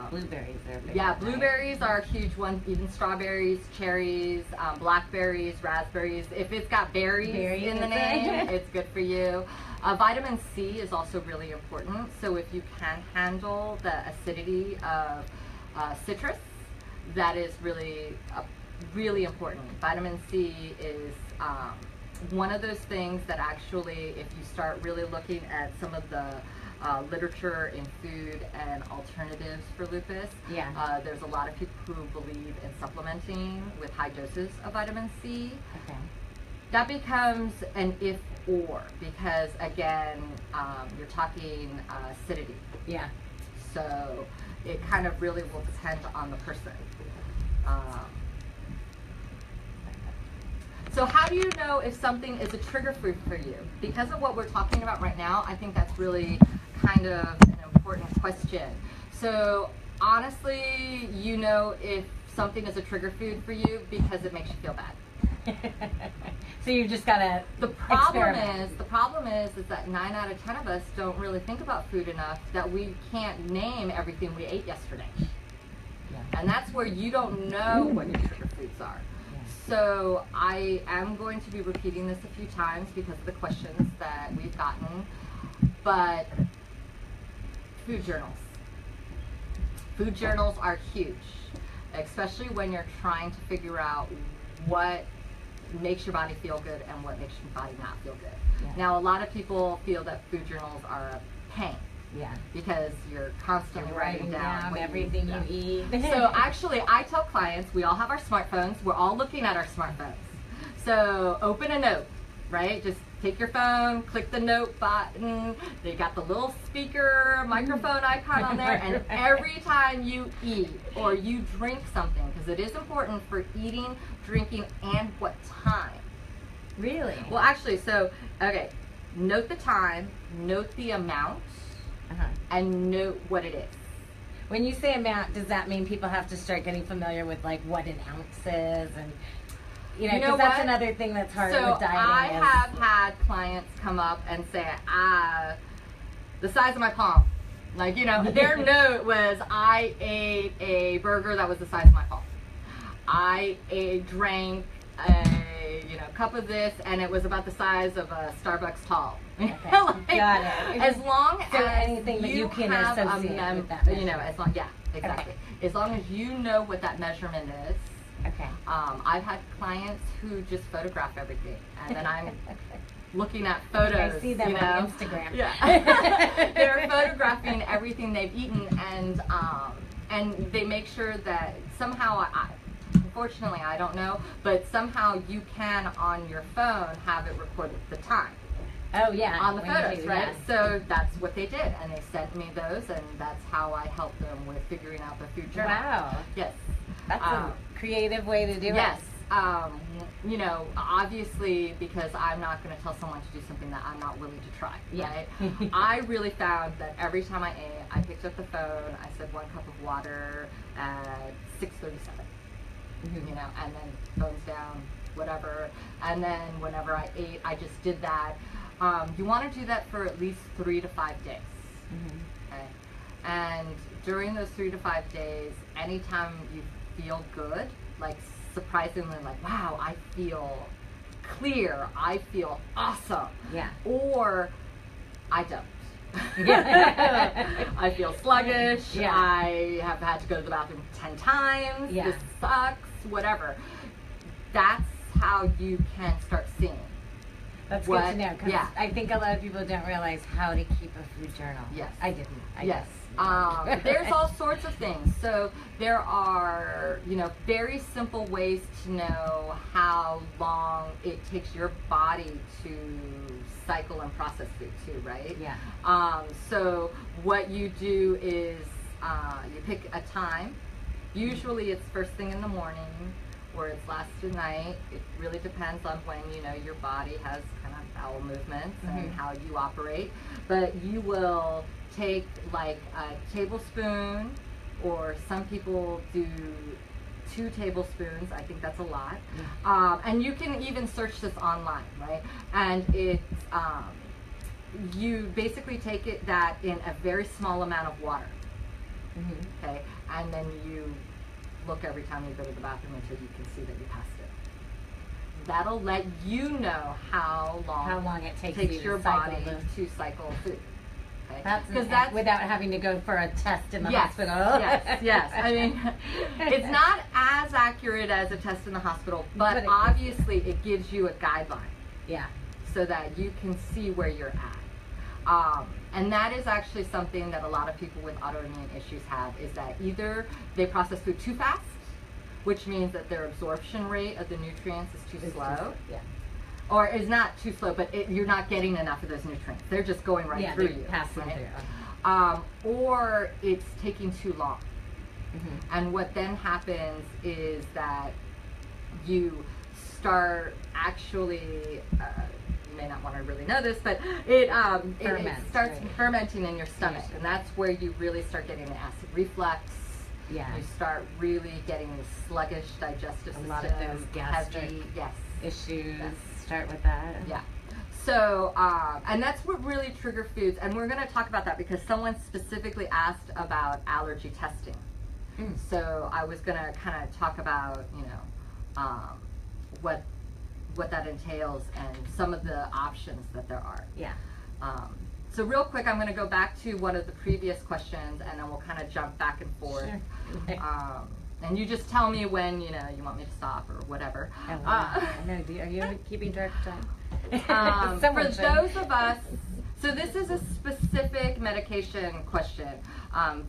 Speaker 2: Blueberries are big.
Speaker 3: Yeah, blueberries are a huge one, even strawberries, cherries, blackberries, raspberries. If it's got berries in the name, it's good for you. Vitamin C is also really important, so if you can handle the acidity of citrus, that is really, really important. Vitamin C is one of those things that actually, if you start really looking at some of the literature in food and alternatives for lupus, there's a lot of people who believe in supplementing with high doses of vitamin C.
Speaker 2: Okay.
Speaker 3: That becomes an if-or, because again, you're talking acidity.
Speaker 2: Yeah.
Speaker 3: So it kind of really will depend on the person. So how do you know if something is a trigger food for you? Because of what we're talking about right now, I think that's really kind of an important question. So honestly, you know if something is a trigger food for you because it makes you feel bad.
Speaker 2: So you just gotta
Speaker 3: the problem is that 9 out of 10 of us don't really think about food enough that we can't name everything we ate yesterday. And that's where you don't know what your trigger foods are. So I am going to be repeating this a few times because of the questions that we've gotten, but food journals. Food journals are huge, especially when you're trying to figure out what makes your body feel good and what makes your body not feel good. Now, a lot of people feel that food journals are a pain. Because you're constantly writing down
Speaker 2: everything you eat.
Speaker 3: So actually, I tell clients, we all have our smartphones. We're all looking at our smartphones. So open a note, right? Just take your phone, click the note button. They got the little speaker, microphone icon on there. And every time you eat or you drink something, because it is important for eating, drinking, and what time.
Speaker 2: Really?
Speaker 3: Well, actually, so, okay, note the time, note the amount, and note what it is.
Speaker 2: When you say amount, does that mean people have to start getting familiar with like what an ounce is, and you know, because that's another thing that's hard with dieting.
Speaker 3: I have had clients come up and say, the size of my palm. Like, you know, their note was, I ate a burger that was the size of my palm. I drank a cup of this, and it was about the size of a Starbucks tall.
Speaker 2: Okay.
Speaker 3: Like,
Speaker 2: got it.
Speaker 3: As long
Speaker 2: so
Speaker 3: as
Speaker 2: anything that you can
Speaker 3: have
Speaker 2: associate with that measurement.
Speaker 3: you know, as long, exactly. Okay. As long as you know what that measurement is.
Speaker 2: Okay.
Speaker 3: I've had clients who just photograph everything, and then I'm looking at photos.
Speaker 2: I see them on Instagram.
Speaker 3: Yeah. They're photographing everything they've eaten, and they make sure that somehow, unfortunately, I don't know, but somehow you can on your phone have it record the time.
Speaker 2: Oh yeah.
Speaker 3: On the photos, right? Yeah. So that's what they did, and they sent me those, and that's how I helped them with figuring out the food journal.
Speaker 2: Wow.
Speaker 3: Yes.
Speaker 2: That's a creative way to do it.
Speaker 3: Yes. You know, obviously, because I'm not going to tell someone to do something that I'm not willing to try, right? I really found that every time I ate, I picked up the phone, I said 1 cup of water at 6:37, you know, and then phone's down, whatever. And then whenever I ate, I just did that. You want to do that for at least 3 to 5 days, okay? And during those 3 to 5 days, anytime you feel good, like surprisingly, like, wow, I feel clear, I feel awesome.
Speaker 2: Yeah.
Speaker 3: Or I don't. I feel sluggish.
Speaker 2: Yeah.
Speaker 3: I have had to go to the bathroom 10 times.
Speaker 2: Yeah.
Speaker 3: This sucks, whatever. That's how you can start seeing.
Speaker 2: That's
Speaker 3: What-
Speaker 2: good to know, because
Speaker 3: yeah.
Speaker 2: I think a lot of people don't realize how to keep a food journal.
Speaker 3: Yes.
Speaker 2: I didn't.
Speaker 3: Yes. There's all sorts of things. So there are, very simple ways to know how long it takes your body to cycle and process food too, right?
Speaker 2: Yeah.
Speaker 3: So what you do is you pick a time. Usually it's first thing in the morning, or it's last of night. It really depends on when your body has kind of bowel movements and how you operate. But you will take like a tablespoon, or some people do 2 tablespoons. I think that's a lot. And you can even search this online, right? And it's you basically take that in a very small amount of water. Okay, and then you look every time you go to the bathroom until you can see that you passed it. That'll let you know how long
Speaker 2: it takes you
Speaker 3: your
Speaker 2: to cycle
Speaker 3: body to cycle food. Okay?
Speaker 2: That's without having to go for a test in the hospital.
Speaker 3: Yes. I mean, it's not as accurate as a test in the hospital, but obviously it gives you a guideline.
Speaker 2: Yeah.
Speaker 3: So that you can see where you're at. And that is actually something that a lot of people with autoimmune issues have, is that either they process food too fast, which means that their absorption rate of the nutrients is too slow.
Speaker 2: Yeah.
Speaker 3: Or is not too slow, but you're not getting enough of those nutrients. They're just going right through you.
Speaker 2: Passing
Speaker 3: right?
Speaker 2: through.
Speaker 3: Or it's taking too long. And what then happens is that you start actually, you may not want to really know this, but it starts fermenting in your stomach, and that's where you really start getting the acid reflux.
Speaker 2: Yeah.
Speaker 3: You start really getting the sluggish digestive system.
Speaker 2: A lot of those gastric
Speaker 3: heavy,
Speaker 2: issues
Speaker 3: Yes.
Speaker 2: start with that.
Speaker 3: Yeah. So, and that's what really trigger foods, and we're going to talk about that because someone specifically asked about allergy testing. So I was going to kind of talk about, what that entails and some of the options that there are.
Speaker 2: Yeah.
Speaker 3: So real quick, I'm going to go back to one of the previous questions, and then we'll kind of jump back and forth.
Speaker 2: Sure.
Speaker 3: And you just tell me when you want me to stop or whatever.
Speaker 2: I know. Are you keeping track of time?
Speaker 3: For those of us, so this is a specific medication question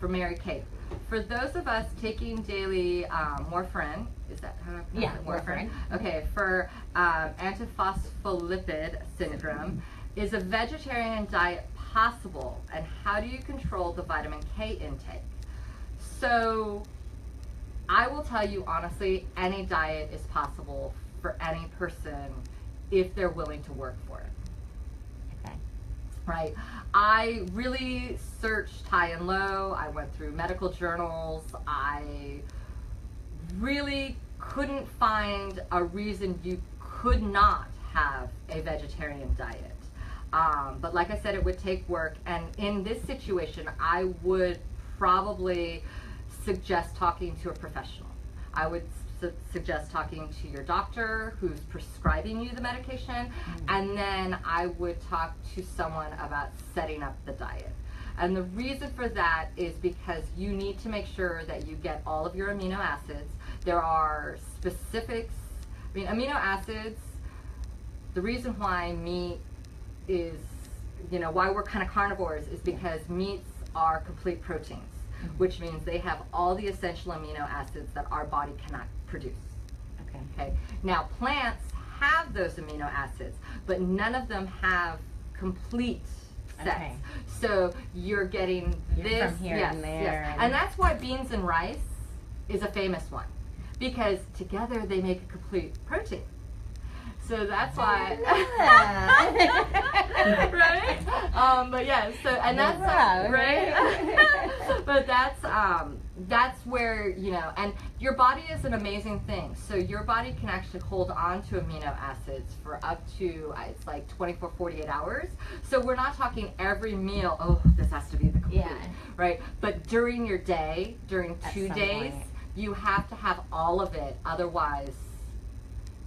Speaker 3: from Mary Kate. For those of us taking daily warfarin, is that how I pronounce it?
Speaker 2: Warfarin.
Speaker 3: Okay, for antiphospholipid syndrome, is a vegetarian diet possible, and how do you control the vitamin K intake? So I will tell you honestly, any diet is possible for any person if they're willing to work for it.
Speaker 2: Okay.
Speaker 3: Right. I really searched high and low. I went through medical journals. I really couldn't find a reason you could not have a vegetarian diet. But like I said, it would take work. And in this situation, I would probably suggest talking to a professional. I would suggest talking to your doctor who's prescribing you the medication, and then I would talk to someone about setting up the diet. And the reason for that is because you need to make sure that you get all of your amino acids. There are specifics. I mean, amino acids, the reason why meat is, why we're kind of carnivores is because meats are complete proteins, which means they have all the essential amino acids that our body cannot produce. Okay. Now, plants have those amino acids, but none of them have complete sets.
Speaker 2: Okay.
Speaker 3: So you're getting this,
Speaker 2: from here and there.
Speaker 3: And that's why beans and rice is a famous one, because together they make a complete protein. So that's why, right? But yeah, so, and that's, right? But that's, that's where, you know, and your body is an amazing thing. So your body can actually hold on to amino acids for up to, it's like 24, 48 hours. So we're not talking every meal, oh, this has to be the complete, right? But during your day, during 2 days, you have to have all of it. Otherwise,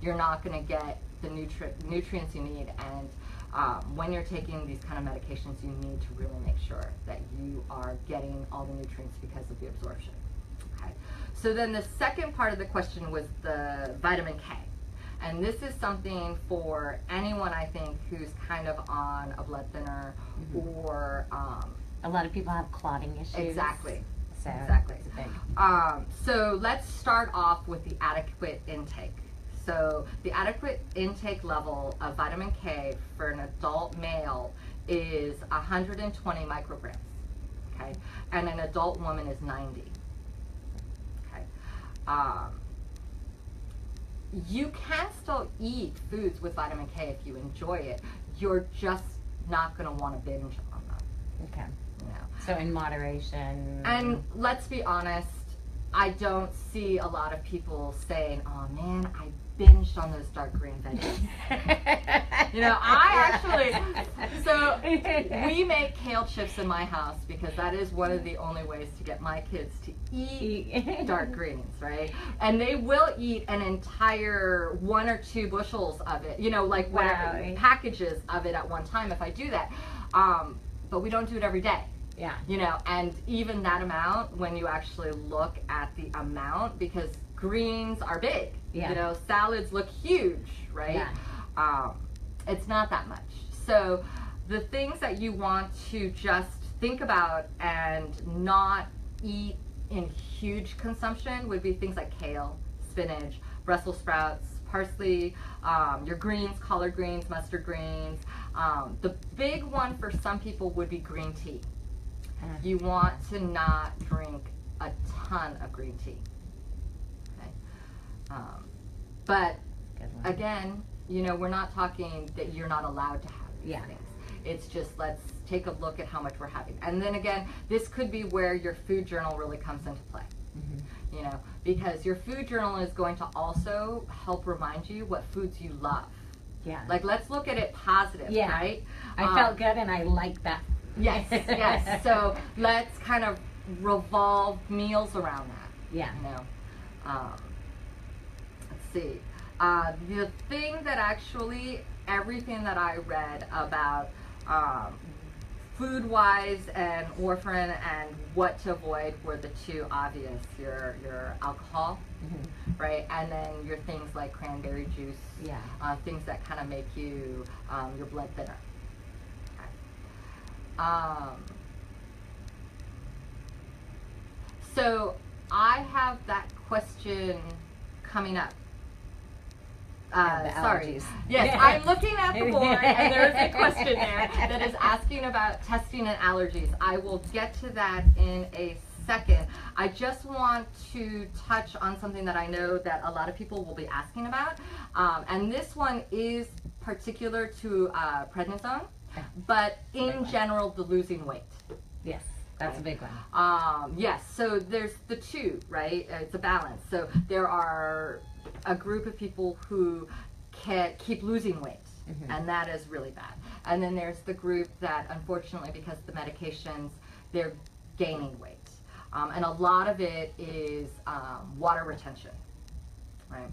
Speaker 3: you're not going to get the nutrients you need. And when you're taking these kind of medications, you need to really make sure that you are getting all the nutrients because of the absorption. Okay. So then the second part of the question was the vitamin K. And this is something for anyone, I think, who's kind of on a blood thinner or...
Speaker 2: a lot of people have clotting issues.
Speaker 3: Exactly.
Speaker 2: So
Speaker 3: exactly.
Speaker 2: It's a big...
Speaker 3: So let's start off with the adequate intake. So the adequate intake level of vitamin K for an adult male is 120 micrograms, okay? And an adult woman is 90, okay? You can still eat foods with vitamin K if you enjoy it. You're just not gonna wanna binge on them.
Speaker 2: Okay.
Speaker 3: You know?
Speaker 2: So in moderation.
Speaker 3: And let's be honest, I don't see a lot of people saying, oh man, I binged on those dark green veggies. You know, I actually, so we make kale chips in my house because that is one of the only ways to get my kids to eat dark greens, right? And they will eat an entire 1 or 2 bushels of it, you know, like whatever, packages of it at one time if I do that. But we don't do it every day.
Speaker 2: Yeah.
Speaker 3: You know, and even that amount, when you actually look at the amount, because greens are big, you know, salads look huge, right? Yeah. It's not that much. So the things that you want to just think about and not eat in huge consumption would be things like kale, spinach, Brussels sprouts, parsley, your greens, collard greens, mustard greens. The big one for some people would be green tea. You want to not drink a ton of green tea. Okay? But again, you know, we're not talking that you're not allowed to have these things. It's just, let's take a look at how much we're having. And then again, this could be where your food journal really comes into play. You know, because your food journal is going to also help remind you what foods you love. Yeah. Like, let's look at it positive, right?
Speaker 2: I felt good and I like that.
Speaker 3: Yes, yes. So let's kind of revolve meals around that. Yeah. You know, let's see. The thing that actually, everything that I read about food-wise and warfarin and what to avoid were the 2 obvious: your alcohol, right, and then your things like cranberry juice, things that kind of make you your blood thinner. So I have that question coming up. Sorry. Yes, I'm looking at the board and there's a question there that is asking about testing and allergies. I will get to that in a second. I just want to touch on something that I know that a lot of people will be asking about. And this one is particular to prednisone. But in general, the losing weight.
Speaker 2: Yes, that's a big one.
Speaker 3: Yes, so there's the 2, right? It's a balance. So there are a group of people who can keep losing weight, and that is really bad. And then there's the group that, unfortunately, because of the medications, they're gaining weight. And a lot of it is water retention, right?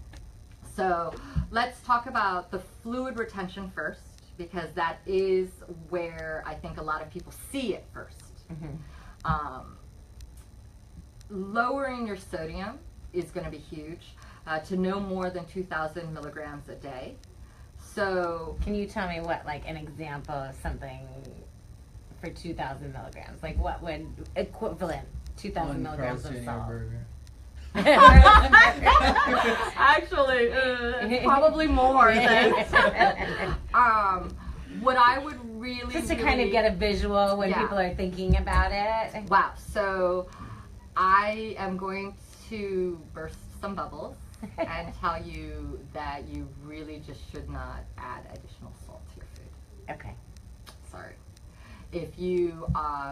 Speaker 3: So let's talk about the fluid retention first, because that is where I think a lot of people see it first. Lowering your sodium is going to be huge, to no more than 2,000 milligrams a day. So
Speaker 2: can you tell me what, like, an example of something for 2,000 milligrams? Like, what would equivalent 2,000 milligrams of salt?
Speaker 3: Actually, probably more than what I would really
Speaker 2: just to kind of get a visual when people are thinking about it.
Speaker 3: Wow. So I am going to burst some bubbles and tell you that you really just should not add additional salt to your food.
Speaker 2: Okay.
Speaker 3: Sorry. If you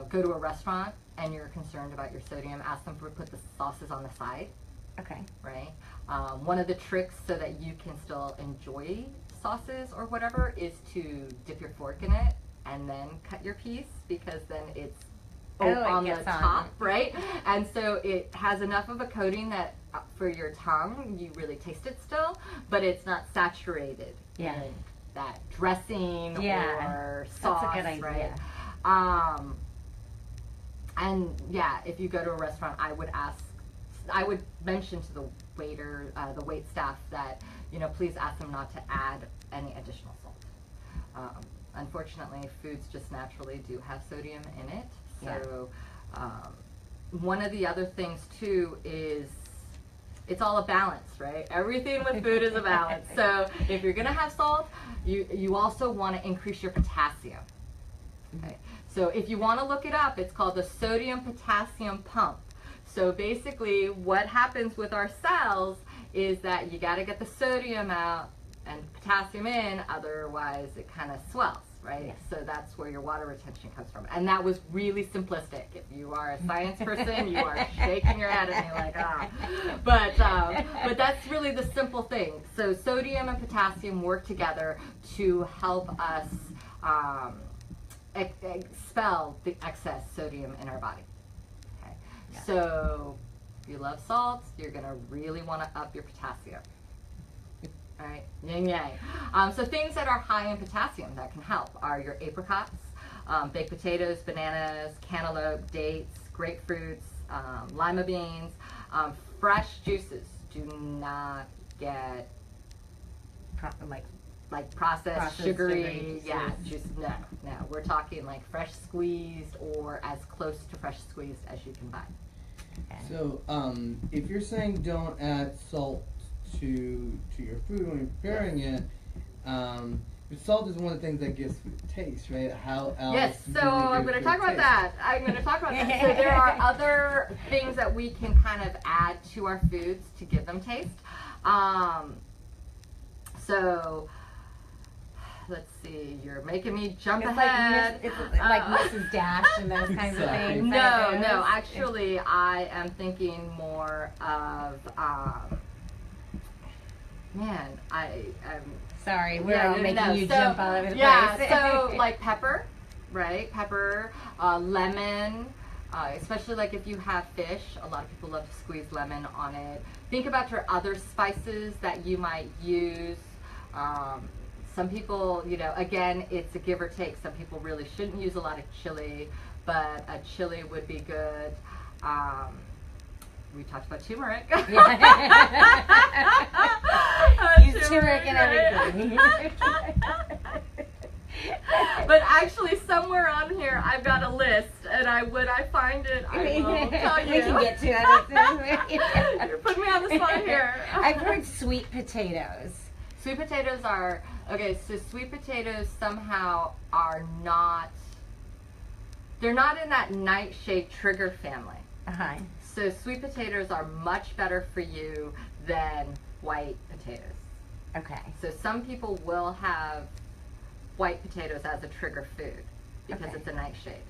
Speaker 3: go to a restaurant and you're concerned about your sodium, ask them to put the sauces on the side.
Speaker 2: Okay.
Speaker 3: Right? One of the tricks so that you can still enjoy sauces or whatever is to dip your fork in it and then cut your piece, because then it's on the top, right? And so it has enough of a coating that for your tongue, you really taste it still, but it's not saturated in that dressing or sauce,
Speaker 2: that's a good idea.
Speaker 3: Right? And yeah, if you go to a restaurant, I would mention to the waiter, the wait staff that, please ask them not to add any additional salt. Unfortunately, foods just naturally do have sodium in it. So one of the other things too is it's all a balance, right? Everything with food is a balance. So if you're gonna have salt, you also want to increase your potassium. Okay. So if you want to look it up, it's called the sodium potassium pump. So basically what happens with our cells is that you got to get the sodium out and potassium in, otherwise it kind of swells, right? Yes. So that's where your water retention comes from. And that was really simplistic. If you are a science person, you are shaking your head at me like, ah. But that's really the simple thing. So sodium and potassium work together to help us expel the excess sodium in our body. Okay. Yeah. So if you love salt, you're going to really want to up your potassium. All right, yin yang. So things that are high in potassium that can help are your apricots, baked potatoes, bananas, cantaloupe, dates, grapefruits, lima beans, fresh juices. Do not get like processed sugary, juice. No. We're talking like fresh squeezed or as close to fresh squeezed as you can buy. Okay.
Speaker 1: So, if you're saying don't add salt to your food when you're preparing it, salt is one of the things that gives food taste, right? How else?
Speaker 3: Yes. So I'm going to talk about that. So there are other things that we can kind of add to our foods to give them taste. So let's see, you're making me jump ahead.
Speaker 2: It's like Mrs. Dash and those kinds of things.
Speaker 3: No, actually I am thinking more of,
Speaker 2: sorry, we're all making you jump all over the place.
Speaker 3: So like pepper, right? Pepper, lemon, especially like if you have fish, a lot of people love to squeeze lemon on it. Think about your other spices that you might use. Some people, again, it's a give or take. Some people really shouldn't use a lot of chili, but a chili would be good. We talked about turmeric.
Speaker 2: Use turmeric and everything.
Speaker 3: But actually, somewhere on here, I've got a list, and when I find it, I will tell you.
Speaker 2: We can get to it.
Speaker 3: You're putting me on the spot here.
Speaker 2: I've heard sweet potatoes.
Speaker 3: Sweet potatoes are, okay, so sweet potatoes somehow are not, they're not in that nightshade trigger family.
Speaker 2: Uh-huh.
Speaker 3: So sweet potatoes are much better for you than white potatoes.
Speaker 2: Okay.
Speaker 3: So some people will have white potatoes as a trigger food because it's a nightshade.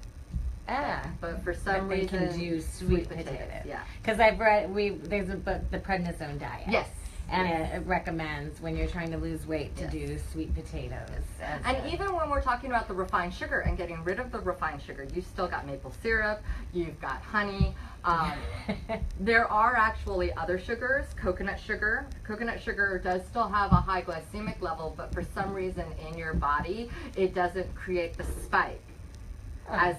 Speaker 2: Ah.
Speaker 3: But for some reason,
Speaker 2: can do sweet potatoes.
Speaker 3: Yeah.
Speaker 2: Because I've read, there's a book, The Prednisone Diet.
Speaker 3: Yes.
Speaker 2: And it recommends when you're trying to lose weight to do sweet potatoes.
Speaker 3: And even when we're talking about the refined sugar and getting rid of the refined sugar, you've still got maple syrup, you've got honey. There are actually other sugars, coconut sugar. Coconut sugar does still have a high glycemic level, but for some reason in your body, it doesn't create the spike as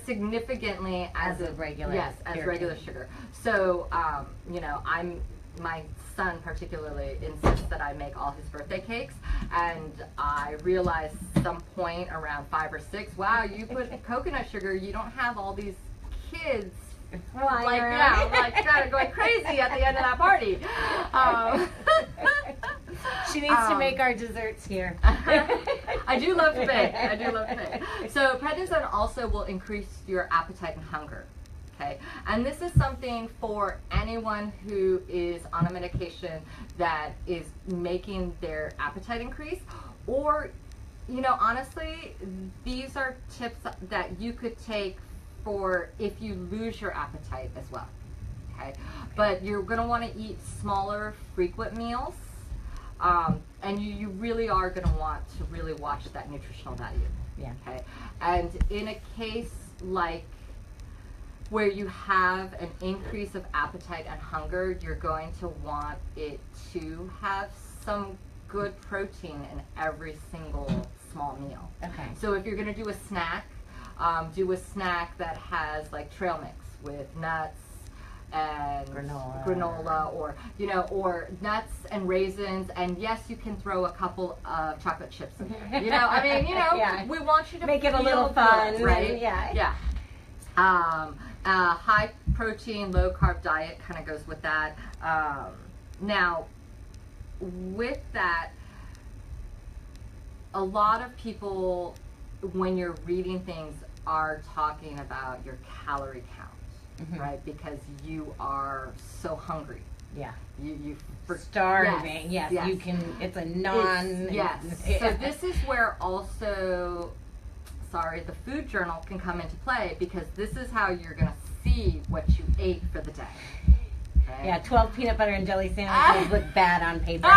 Speaker 3: significantly as
Speaker 2: a regular.
Speaker 3: Yes, as regular sugar. So, my son particularly insists that I make all his birthday cakes, and I realized some point around 5 or 6, wow, you put coconut sugar, you don't have all these kids going crazy at the end of that party.
Speaker 2: She needs to make our desserts here.
Speaker 3: I do love to bake. So prednisone also will increase your appetite and hunger. Okay. And this is something for anyone who is on a medication that is making their appetite increase, or, honestly, these are tips that you could take for if you lose your appetite as well. Okay, but you're going to want to eat smaller, frequent meals, and you really are going to want to really watch that nutritional value.
Speaker 2: Yeah.
Speaker 3: Okay, and in a case like where you have an increase of appetite and hunger, you're going to want it to have some good protein in every single small meal.
Speaker 2: Okay.
Speaker 3: So if you're going to do a snack that has like trail mix with nuts and granola, or or nuts and raisins, and yes, you can throw a couple of chocolate chips in there.
Speaker 2: Yeah.
Speaker 3: We want you to
Speaker 2: make it a
Speaker 3: feel
Speaker 2: little
Speaker 3: good,
Speaker 2: fun,
Speaker 3: right?
Speaker 2: Yeah.
Speaker 3: High protein, low carb diet kind of goes with that. Now, with that, a lot of people, when you're reading things, are talking about your calorie count. Right, because you are so hungry.
Speaker 2: Yeah.
Speaker 3: You
Speaker 2: starving. Yes. You can. It's a non.
Speaker 3: Yes. So this is where also, the food journal can come into play, because this is how you're going to see what you ate for the day. Okay?
Speaker 2: Yeah, 12 peanut butter and jelly sandwiches look bad on paper.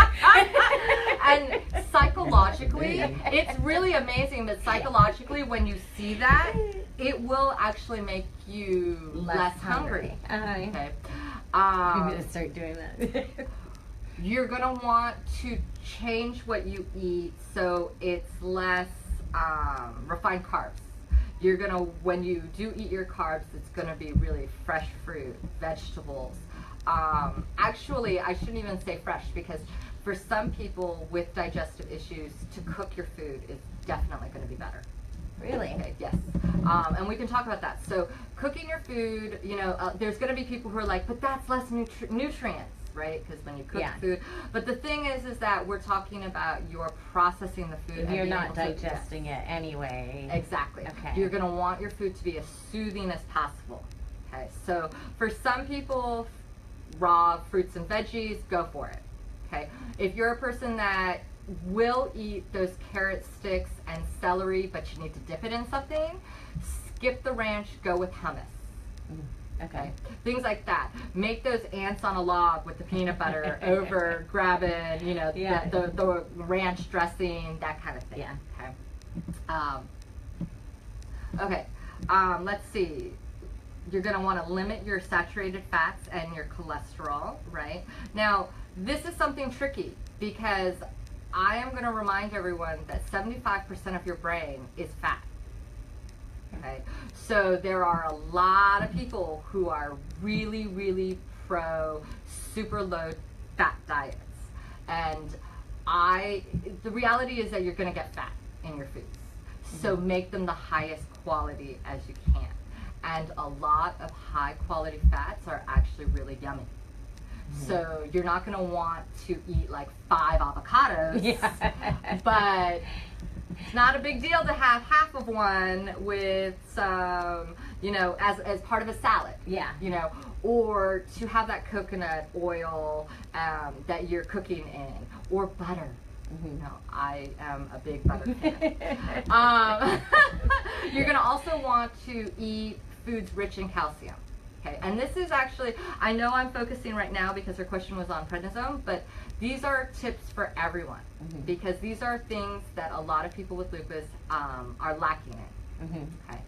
Speaker 3: And psychologically, it's really amazing that psychologically, when you see that, it will actually make you less hungry. Okay.
Speaker 2: I'm going to start doing that.
Speaker 3: You're going to want to change what you eat so it's less refined carbs. You're going to, when you do eat your carbs, it's going to be really fresh fruit, vegetables. Actually, I shouldn't even say fresh, because for some people with digestive issues, to cook your food is definitely going to be better.
Speaker 2: Really?
Speaker 3: Okay, yes. And we can talk about that. So cooking your food, there's going to be people who are like, but that's less nutrients, right? Because when you cook food. But the thing is that we're talking about you're processing the food.
Speaker 2: You're not digesting it anyway.
Speaker 3: Exactly.
Speaker 2: Okay.
Speaker 3: You're going to want your food to be as soothing as possible. Okay. So for some people, raw fruits and veggies, go for it. Okay. If you're a person that will eat those carrot sticks and celery, but you need to dip it in something, skip the ranch, go with hummus. Okay. Things like that. Make those ants on a log with the peanut butter over grabbing, the ranch dressing, that kind of thing.
Speaker 2: Yeah.
Speaker 3: Okay. Let's see. You're going to want to limit your saturated fats and your cholesterol, right? Now, this is something tricky, because I am going to remind everyone that 75% of your brain is fat. Okay, so there are a lot of people who are really, really pro super low fat diets, and the reality is that you're going to get fat in your foods. So make them the highest quality as you can, and a lot of high quality fats are actually really yummy. So you're not going to want to eat like 5 avocados, but it's not a big deal to have half of one with some, as part of a salad.
Speaker 2: Yeah.
Speaker 3: Or to have that coconut oil that you're cooking in, or butter. No, I am a big butter fan. You're going to also want to eat foods rich in calcium. Okay, and this is actually, I know I'm focusing right now because her question was on prednisone, but these are tips for everyone, because these are things that a lot of people with lupus are lacking in. Okay.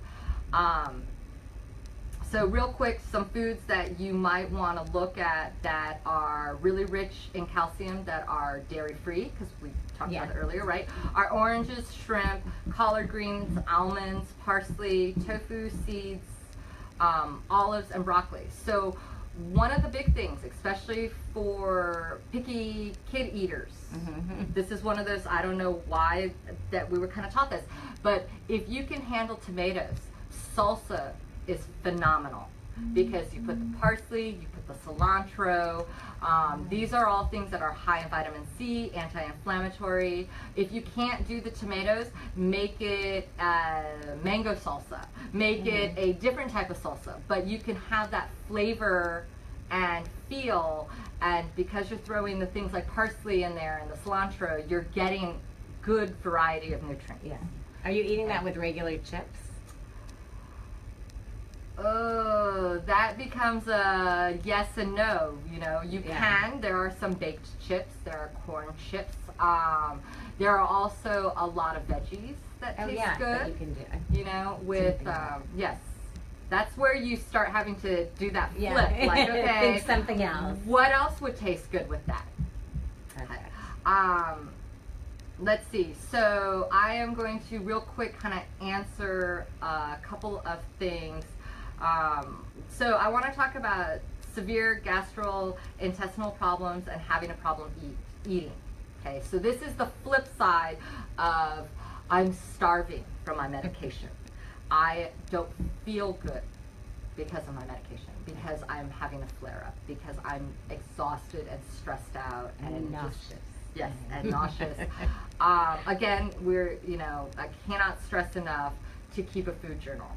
Speaker 3: So real quick, some foods that you might want to look at that are really rich in calcium, that are dairy-free, because we talked about it earlier, right? Are oranges, shrimp, collard greens, almonds, parsley, tofu, seeds, olives, and broccoli. So one of the big things, especially for picky kid eaters, this is one of those, I don't know why that we were kind of taught this, but if you can handle tomatoes, salsa is phenomenal, because you put the parsley, you put the cilantro. These are all things that are high in vitamin C, anti-inflammatory. If you can't do the tomatoes, make it mango salsa. Make it a different type of salsa, but you can have that flavor and feel, and because you're throwing the things like parsley in there and the cilantro, you're getting good variety of nutrients.
Speaker 2: Yeah. Are you eating that with regular chips?
Speaker 3: Oh, that becomes a yes and no. You know, you can. There are some baked chips. There are corn chips. There are also a lot of veggies that taste good.
Speaker 2: That you can do.
Speaker 3: You know, with yes, that's where you start having to do that flip. Like, okay,
Speaker 2: think something else.
Speaker 3: What else would taste good with that?
Speaker 2: Okay.
Speaker 3: Let's see. So I am going to real quick kind of answer a couple of things. So I want to talk about severe gastrointestinal problems and having a problem eating. Okay, so this is the flip side of I'm starving from my medication. I don't feel good because of my medication, because I'm having a flare-up, because I'm exhausted and stressed out and
Speaker 2: nauseous.
Speaker 3: Yes, and nauseous. Again, I cannot stress enough to keep a food journal.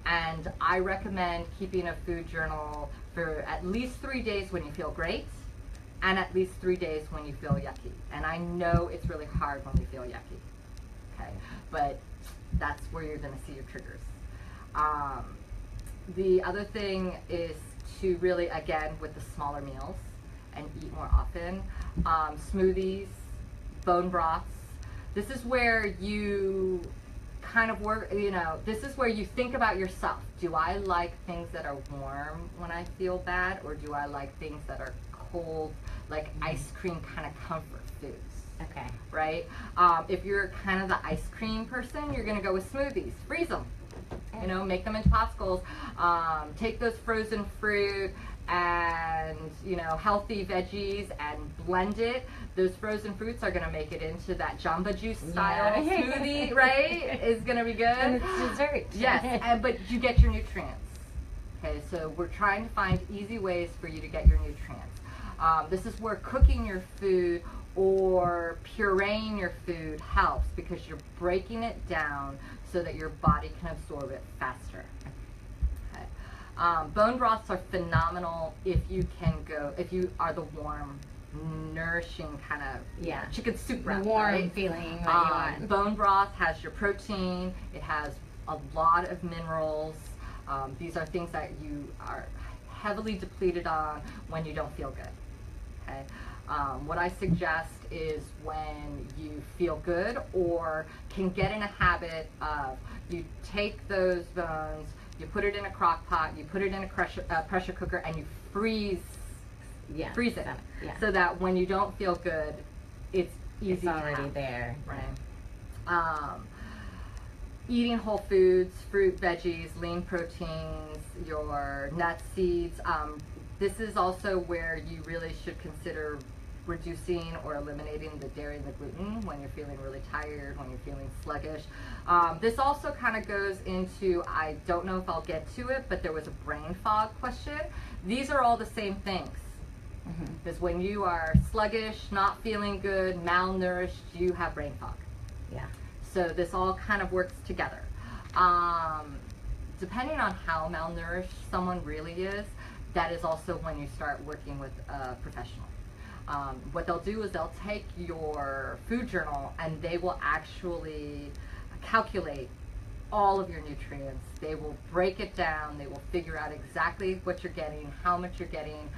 Speaker 3: And I recommend keeping a food journal for at least 3 days when you feel great, and at least 3 days when you feel yucky. And I know it's really hard when we feel yucky, okay? But that's where you're gonna see your triggers. The other thing is to really, again, with the smaller meals, and eat more often. Smoothies, bone broths. This is where you kind of work, this is where you think about yourself. Do I like things that are warm when I feel bad, or do I like things that are cold, like ice cream kind of comfort foods?
Speaker 2: Okay.
Speaker 3: Right? If you're kind of the ice cream person, you're going to go with smoothies. Freeze them. Make them into popsicles. Take those frozen fruit and healthy veggies and blend it. Those frozen fruits are going to make it into that Jamba Juice style smoothie, right? It's going to be good.
Speaker 2: And it's dessert.
Speaker 3: Yes, but you get your nutrients. Okay, so we're trying to find easy ways for you to get your nutrients. This is where cooking your food or pureeing your food helps, because you're breaking it down so that your body can absorb it faster. Bone broths are phenomenal if you are the warm, nourishing kind of chicken soup broth.
Speaker 2: Warm
Speaker 3: right?
Speaker 2: feeling that you want.
Speaker 3: Bone broth has your protein. It has a lot of minerals. These are things that you are heavily depleted on when you don't feel good. Okay. What I suggest is when you feel good or can get in a habit of, you take those bones, you put it in a crock pot, you put it in a pressure cooker, and you freeze it, so that when you don't feel good, it's easy.
Speaker 2: It's already there.
Speaker 3: Right. Eating whole foods, fruit, veggies, lean proteins, your nuts, seeds. This is also where you really should consider reducing or eliminating the dairy and the gluten when you're feeling really tired, when you're feeling sluggish. This also kind of goes into, I don't know if I'll get to it, but there was a brain fog question. These are all the same things. Because when you are sluggish, not feeling good, malnourished, you have brain fog.
Speaker 2: Yeah. So
Speaker 3: this all kind of works together. Depending on how malnourished someone really is, that is also when you start working with a professional. What they'll do is they'll take your food journal and they will actually calculate all of your nutrients. They will break it down. They will figure out exactly what you're getting, how much you're getting.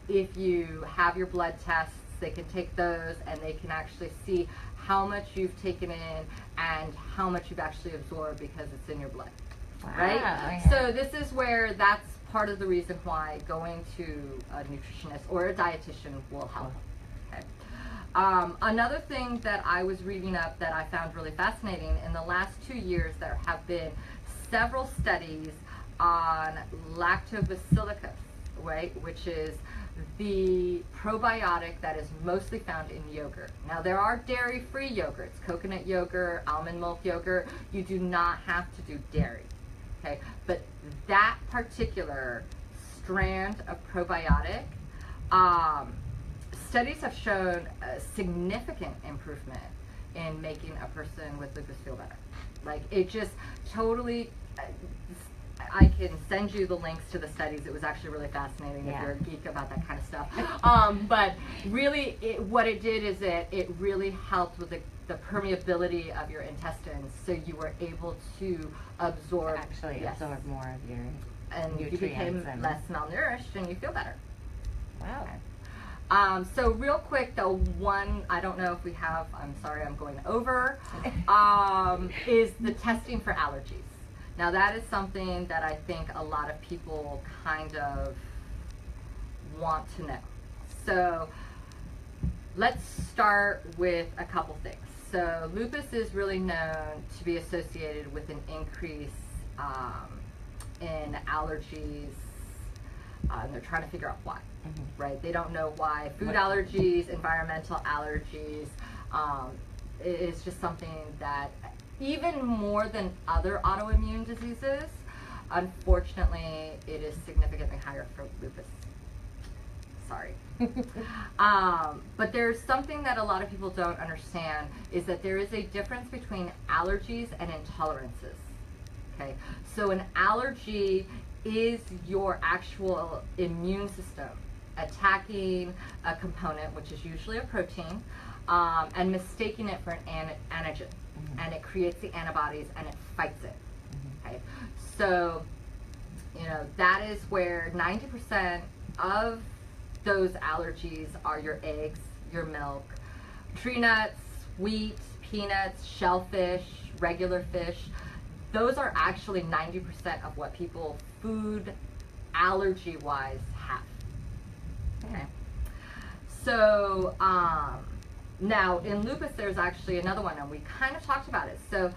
Speaker 3: If you have your blood tests, they can take those and they can actually see how much you've taken in and how much you've actually absorbed, because it's in your blood.
Speaker 2: Wow.
Speaker 3: Right?
Speaker 2: Yeah.
Speaker 3: So this is where that's part of the reason why going to a nutritionist or a dietitian will help. Okay. Another thing that I was reading up that I found really fascinating, in the last 2 years there have been several studies on lactobacillus, right, which is the probiotic that is mostly found in yogurt. Now there are dairy-free yogurts, coconut yogurt, almond milk yogurt. You do not have to do dairy. Okay, but that particular strand of probiotic, studies have shown a significant improvement in making a person with lupus feel better. Like, it just totally, I can send you the links to the studies. It was actually really fascinating if you're a geek about that kind of stuff. But really, what it did is it really helped with the permeability of your intestines, so you were able to absorb,
Speaker 4: absorb more of your
Speaker 3: and
Speaker 4: nutrients,
Speaker 3: you became less malnourished, and you feel better.
Speaker 4: Wow.
Speaker 3: Okay. So real quick, the one, I don't know if we have, I'm sorry, I'm going over, is the testing for allergies. Now that is something that I think a lot of people kind of want to know. So let's start with a couple things. So lupus is really known to be associated with an increase in allergies, and they're trying to figure out why, right? They don't know why. Food allergies, environmental allergies, is just something that, even more than other autoimmune diseases, unfortunately, it is significantly higher for lupus. Sorry. But there's something that a lot of people don't understand, is that there is a difference between allergies and intolerances. Okay, so an allergy is your actual immune system attacking a component, which is usually a protein, and mistaking it for an antigen, and it creates the antibodies and it fights it. Okay, so you know that is where 90% of those allergies are your eggs, your milk, tree nuts, wheat, peanuts, shellfish, regular fish. Those are actually 90% of what people food allergy-wise have. Okay. So now in lupus, there's actually another one, and we kind of talked about it. So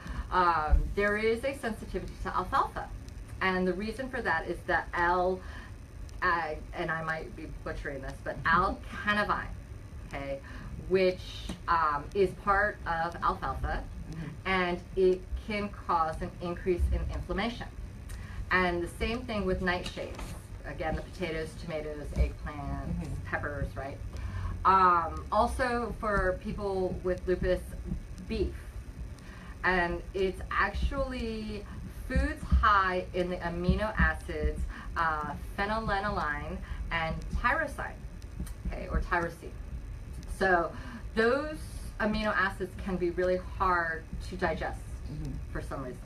Speaker 3: there is a sensitivity to alfalfa, and the reason for that is that and I might be butchering this, but alkanovine, okay, which is part of alfalfa, and it can cause an increase in inflammation. And the same thing with nightshades. Again, the potatoes, tomatoes, eggplants, peppers, right? Also for people with lupus, beef. And it's actually foods high in the amino acids phenylalanine and tyrosine, okay, or tyrosine. So those amino acids can be really hard to digest for some reason.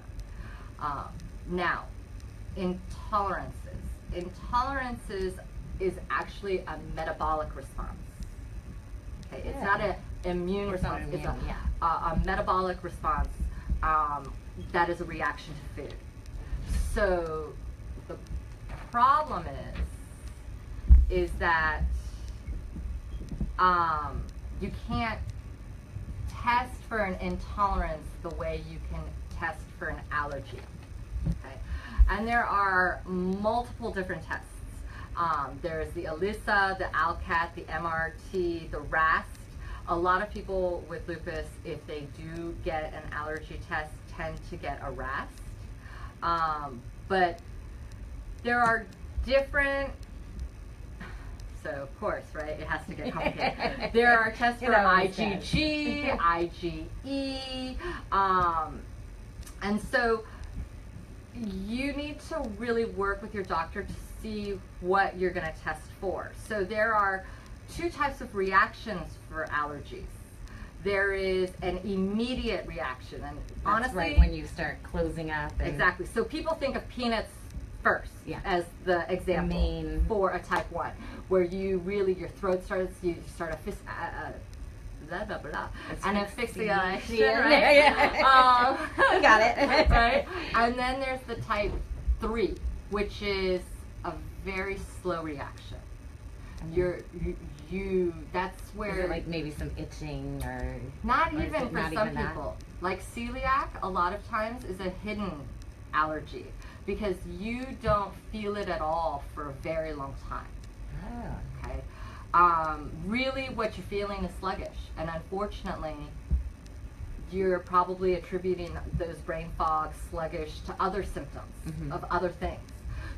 Speaker 3: Now, intolerances. Intolerances is actually a metabolic response. Okay, it's not an immune response. It's a metabolic response that is a reaction to food. So the problem is that you can't test for an intolerance the way you can test for an allergy. Okay, and there are multiple different tests. There's the ELISA, the ALCAT, the MRT, the RAST. A lot of people with lupus, if they do get an allergy test, tend to get a RAST. But there are different, so of course, right, it has to get complicated. There are tests for IgG, IgE, and so you need to really work with your doctor to see what you're going to test for. So there are two types of reactions for allergies. There is an immediate reaction, and
Speaker 4: That's
Speaker 3: honestly,
Speaker 4: right when you start closing up.
Speaker 3: Exactly. So people think of peanuts first as the example for a type 1, where you really, your throat starts, you start blah, blah, blah, and asphyxiation, right?
Speaker 4: You got it.
Speaker 3: Right? And then there's the type 3, which is a very slow reaction. That's where,
Speaker 4: like maybe some itching or
Speaker 3: not
Speaker 4: or
Speaker 3: even for
Speaker 4: not
Speaker 3: some
Speaker 4: even
Speaker 3: people. Like celiac, a lot of times is a hidden allergy because you don't feel it at all for a very long time.
Speaker 4: Oh.
Speaker 3: Okay. Really, what you're feeling is sluggish, and unfortunately, you're probably attributing those brain fog, sluggish, to other symptoms of other things.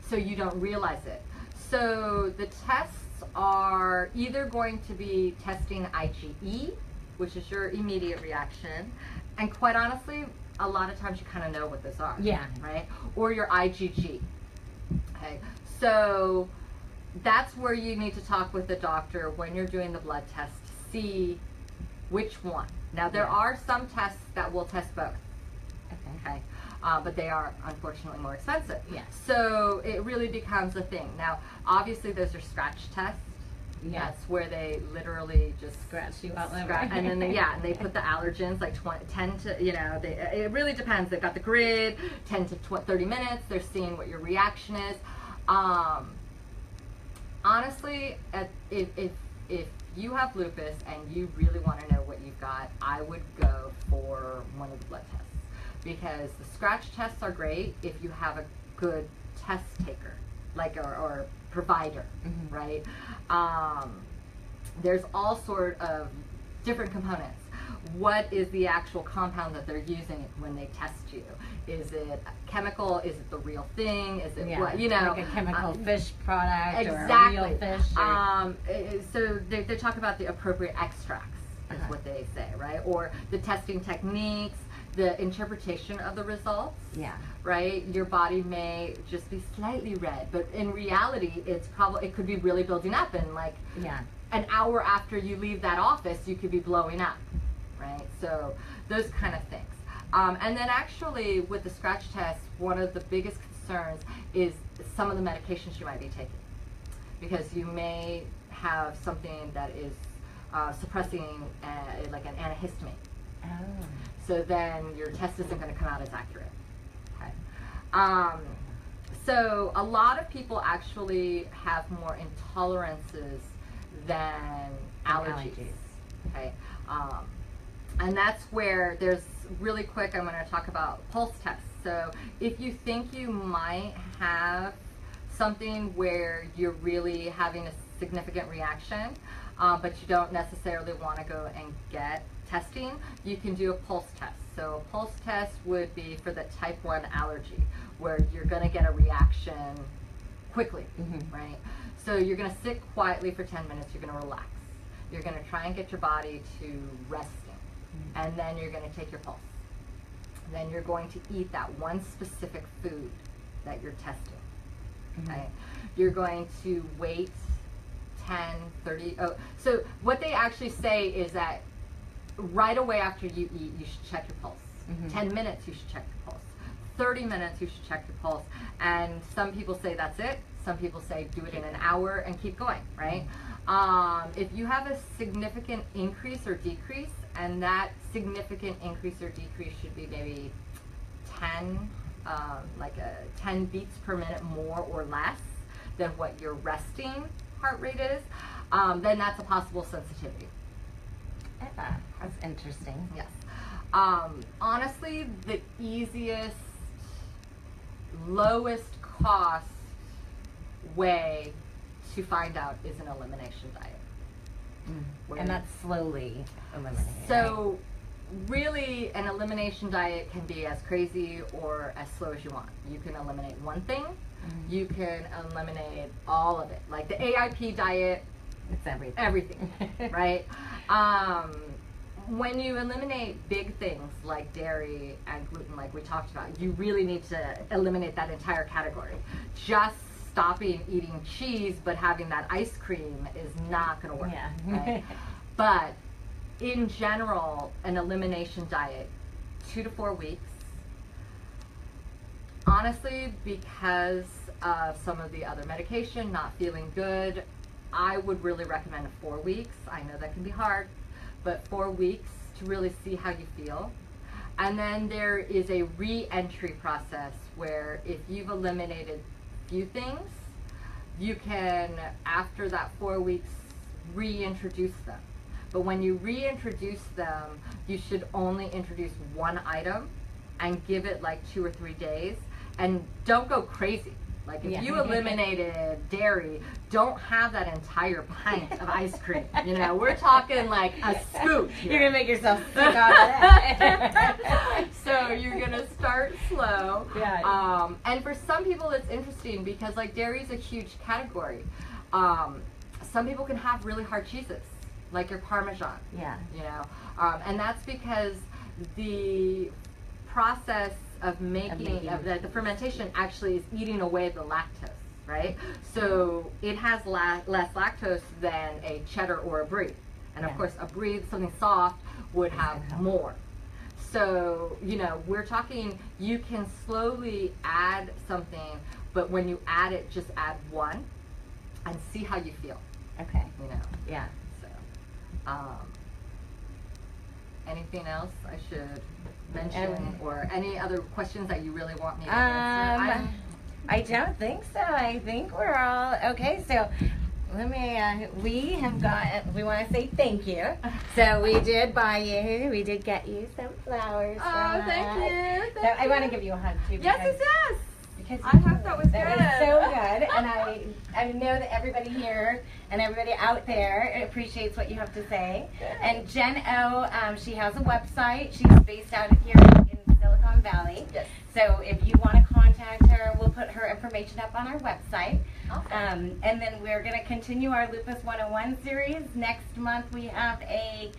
Speaker 3: So you don't realize it. So the tests are either going to be testing IgE, which is your immediate reaction, and quite honestly, a lot of times you kind of know what those are.
Speaker 4: Yeah.
Speaker 3: Right? Or your IgG. Okay, so that's where you need to talk with the doctor when you're doing the blood test to see which one. Now, there are some tests that will test both. Okay. But they are unfortunately more expensive.
Speaker 4: Yes.
Speaker 3: So it really becomes a thing. Now, obviously, those are scratch tests.
Speaker 4: Yes.
Speaker 3: That's where they literally just
Speaker 4: Scratch you out.
Speaker 3: and then they put the allergens like 10 to, you know, it really depends. They've got the grid, 10 to 30 minutes. They're seeing what your reaction is. Honestly, if you have lupus and you really want to know what you've got, I would go for one of the blood tests, because the scratch tests are great if you have a good test taker, like or provider, right? There's all sort of different components. What is the actual compound that they're using when they test you? Is it chemical? Is it the real thing? Is it what, you know,
Speaker 4: like a chemical fish product
Speaker 3: exactly.
Speaker 4: or a real fish? Or...
Speaker 3: So they talk about the appropriate extracts, is what they say, right? Or the testing techniques, the interpretation of the results.
Speaker 4: Yeah.
Speaker 3: Right? Your body may just be slightly red, but in reality, it could be really building up, and like an hour after you leave that office, you could be blowing up, right? So those kind of things. And then actually with the scratch test, one of the biggest concerns is some of the medications you might be taking, because you may have something that is suppressing like an antihistamine.
Speaker 4: Oh.
Speaker 3: So then your test isn't going to come out as accurate. Okay. So a lot of people actually have more intolerances than allergies. Okay. And that's where there's really quick, I'm going to talk about pulse tests. So if you think you might have something where you're really having a significant reaction, but you don't necessarily want to go and get testing, you can do a pulse test. So a pulse test would be for the type 1 allergy, where you're going to get a reaction quickly, right? So you're going to sit quietly for 10 minutes, you're going to relax. You're going to try and get your body to resting, and then you're going to take your pulse. Then you're going to eat that one specific food that you're testing, okay? You're going to wait 10, 30, so what they actually say is that right away after you eat, you should check your pulse. 10 minutes, you should check your pulse. 30 minutes, you should check your pulse. And some people say that's it. Some people say do it in an hour and keep going, right? If you have a significant increase or decrease, and that significant increase or decrease should be maybe 10, like 10 beats per minute more or less than what your resting heart rate is, then that's a possible sensitivity.
Speaker 4: That's interesting.
Speaker 3: Yes. Honestly, the easiest, lowest cost way to find out is an elimination diet.
Speaker 4: And that's slowly eliminating.
Speaker 3: So really, an elimination diet can be as crazy or as slow as you want. You can eliminate one thing. You can eliminate all of it. Like the AIP diet,
Speaker 4: it's everything.
Speaker 3: Everything, right? When you eliminate big things like dairy and gluten, like we talked about, you really need to eliminate that entire category. Just stopping eating cheese but having that ice cream is not going to work.
Speaker 4: Yeah.
Speaker 3: Right? But in general, an elimination diet, 2 to 4 weeks. Honestly, because of some of the other medication, not feeling good, I would really recommend 4 weeks. I know that can be hard, but 4 weeks to really see how you feel. And then there is a re-entry process where if you've eliminated few things, you can, after that 4 weeks, reintroduce them. But when you reintroduce them, you should only introduce one item and give it like 2 or 3 days, and don't go crazy. Like if you eliminated dairy, don't have that entire pint of ice cream. You know, we're talking like a scoop here.
Speaker 4: You're gonna make yourself sick out of that.
Speaker 3: So you're gonna start slow.
Speaker 4: Yeah.
Speaker 3: And for some people, it's interesting because like dairy is a huge category. Some people can have really hard cheeses, like your Parmesan.
Speaker 4: Yeah.
Speaker 3: You know, and that's because the process of making the fermentation actually is eating away the lactose. right? So it has less lactose than a cheddar or a brie. And of
Speaker 4: Yeah.
Speaker 3: course, a brie, something soft, would have more. So, you know, we're talking, you can slowly add something, but when you add it, just add one and see how you feel,
Speaker 4: Okay.
Speaker 3: you know.
Speaker 4: Yeah.
Speaker 3: So, anything else I should mention, or any other questions that you really want me to answer?
Speaker 4: I don't think so. I think we're all okay. So let me, we want to say thank you. So we did get you some flowers.
Speaker 3: Oh, thank you.
Speaker 4: So I want to give you a hug too.
Speaker 3: Yes.
Speaker 4: Because
Speaker 3: I hope that was
Speaker 4: that
Speaker 3: good.
Speaker 4: was so good, and I know that everybody here and everybody out there appreciates what you have to say.
Speaker 3: Good.
Speaker 4: And Jen O, she has a website. She's based out here in Silicon Valley.
Speaker 3: Yes.
Speaker 4: So if you want to contact her, we'll put her information up on our website.
Speaker 3: Awesome.
Speaker 4: And then we're going to continue our Lupus 101 series. Next month we have a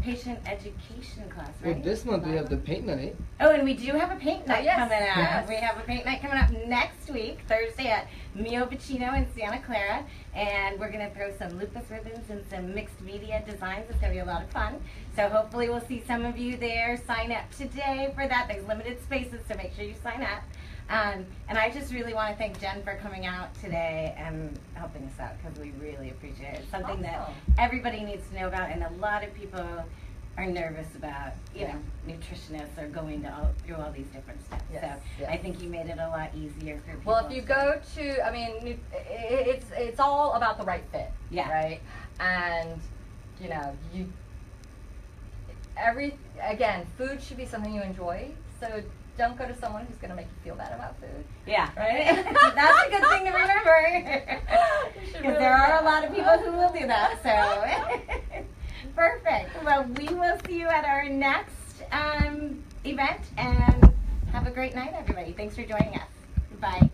Speaker 4: patient education class,
Speaker 1: Well,
Speaker 4: right?
Speaker 1: this month we have the paint night.
Speaker 4: Oh, and we do have a paint night
Speaker 3: yes,
Speaker 4: coming up.
Speaker 3: yes.
Speaker 4: We have a paint night coming up next week, Thursday at Mio Vicino in Santa Clara. And we're going to throw some lupus ribbons and some mixed media designs. It's going to be a lot of fun. So hopefully we'll see some of you there. Sign up today for that. There's limited spaces, so make sure you sign up. And I just really want to thank Jen for coming out today and helping us out, because we really appreciate it. It's something that
Speaker 3: Awesome.
Speaker 4: everybody needs to know about, and a lot of people are nervous about, you know, nutritionists are going through all these different steps.
Speaker 3: Yes,
Speaker 4: So
Speaker 3: yes.
Speaker 4: I think you made it a lot easier for people.
Speaker 3: Well, if you go to, I mean, it's all about the right fit,
Speaker 4: Yeah.
Speaker 3: right? And, you know, again, food should be something you enjoy, so don't go to someone who's going to make you feel bad about food.
Speaker 4: Yeah.
Speaker 3: Right?
Speaker 4: That's a good thing to remember. Because there are a lot of people who will do that. So perfect. Well, we will see you at our next event, and have a great night, everybody. Thanks for joining us. Bye.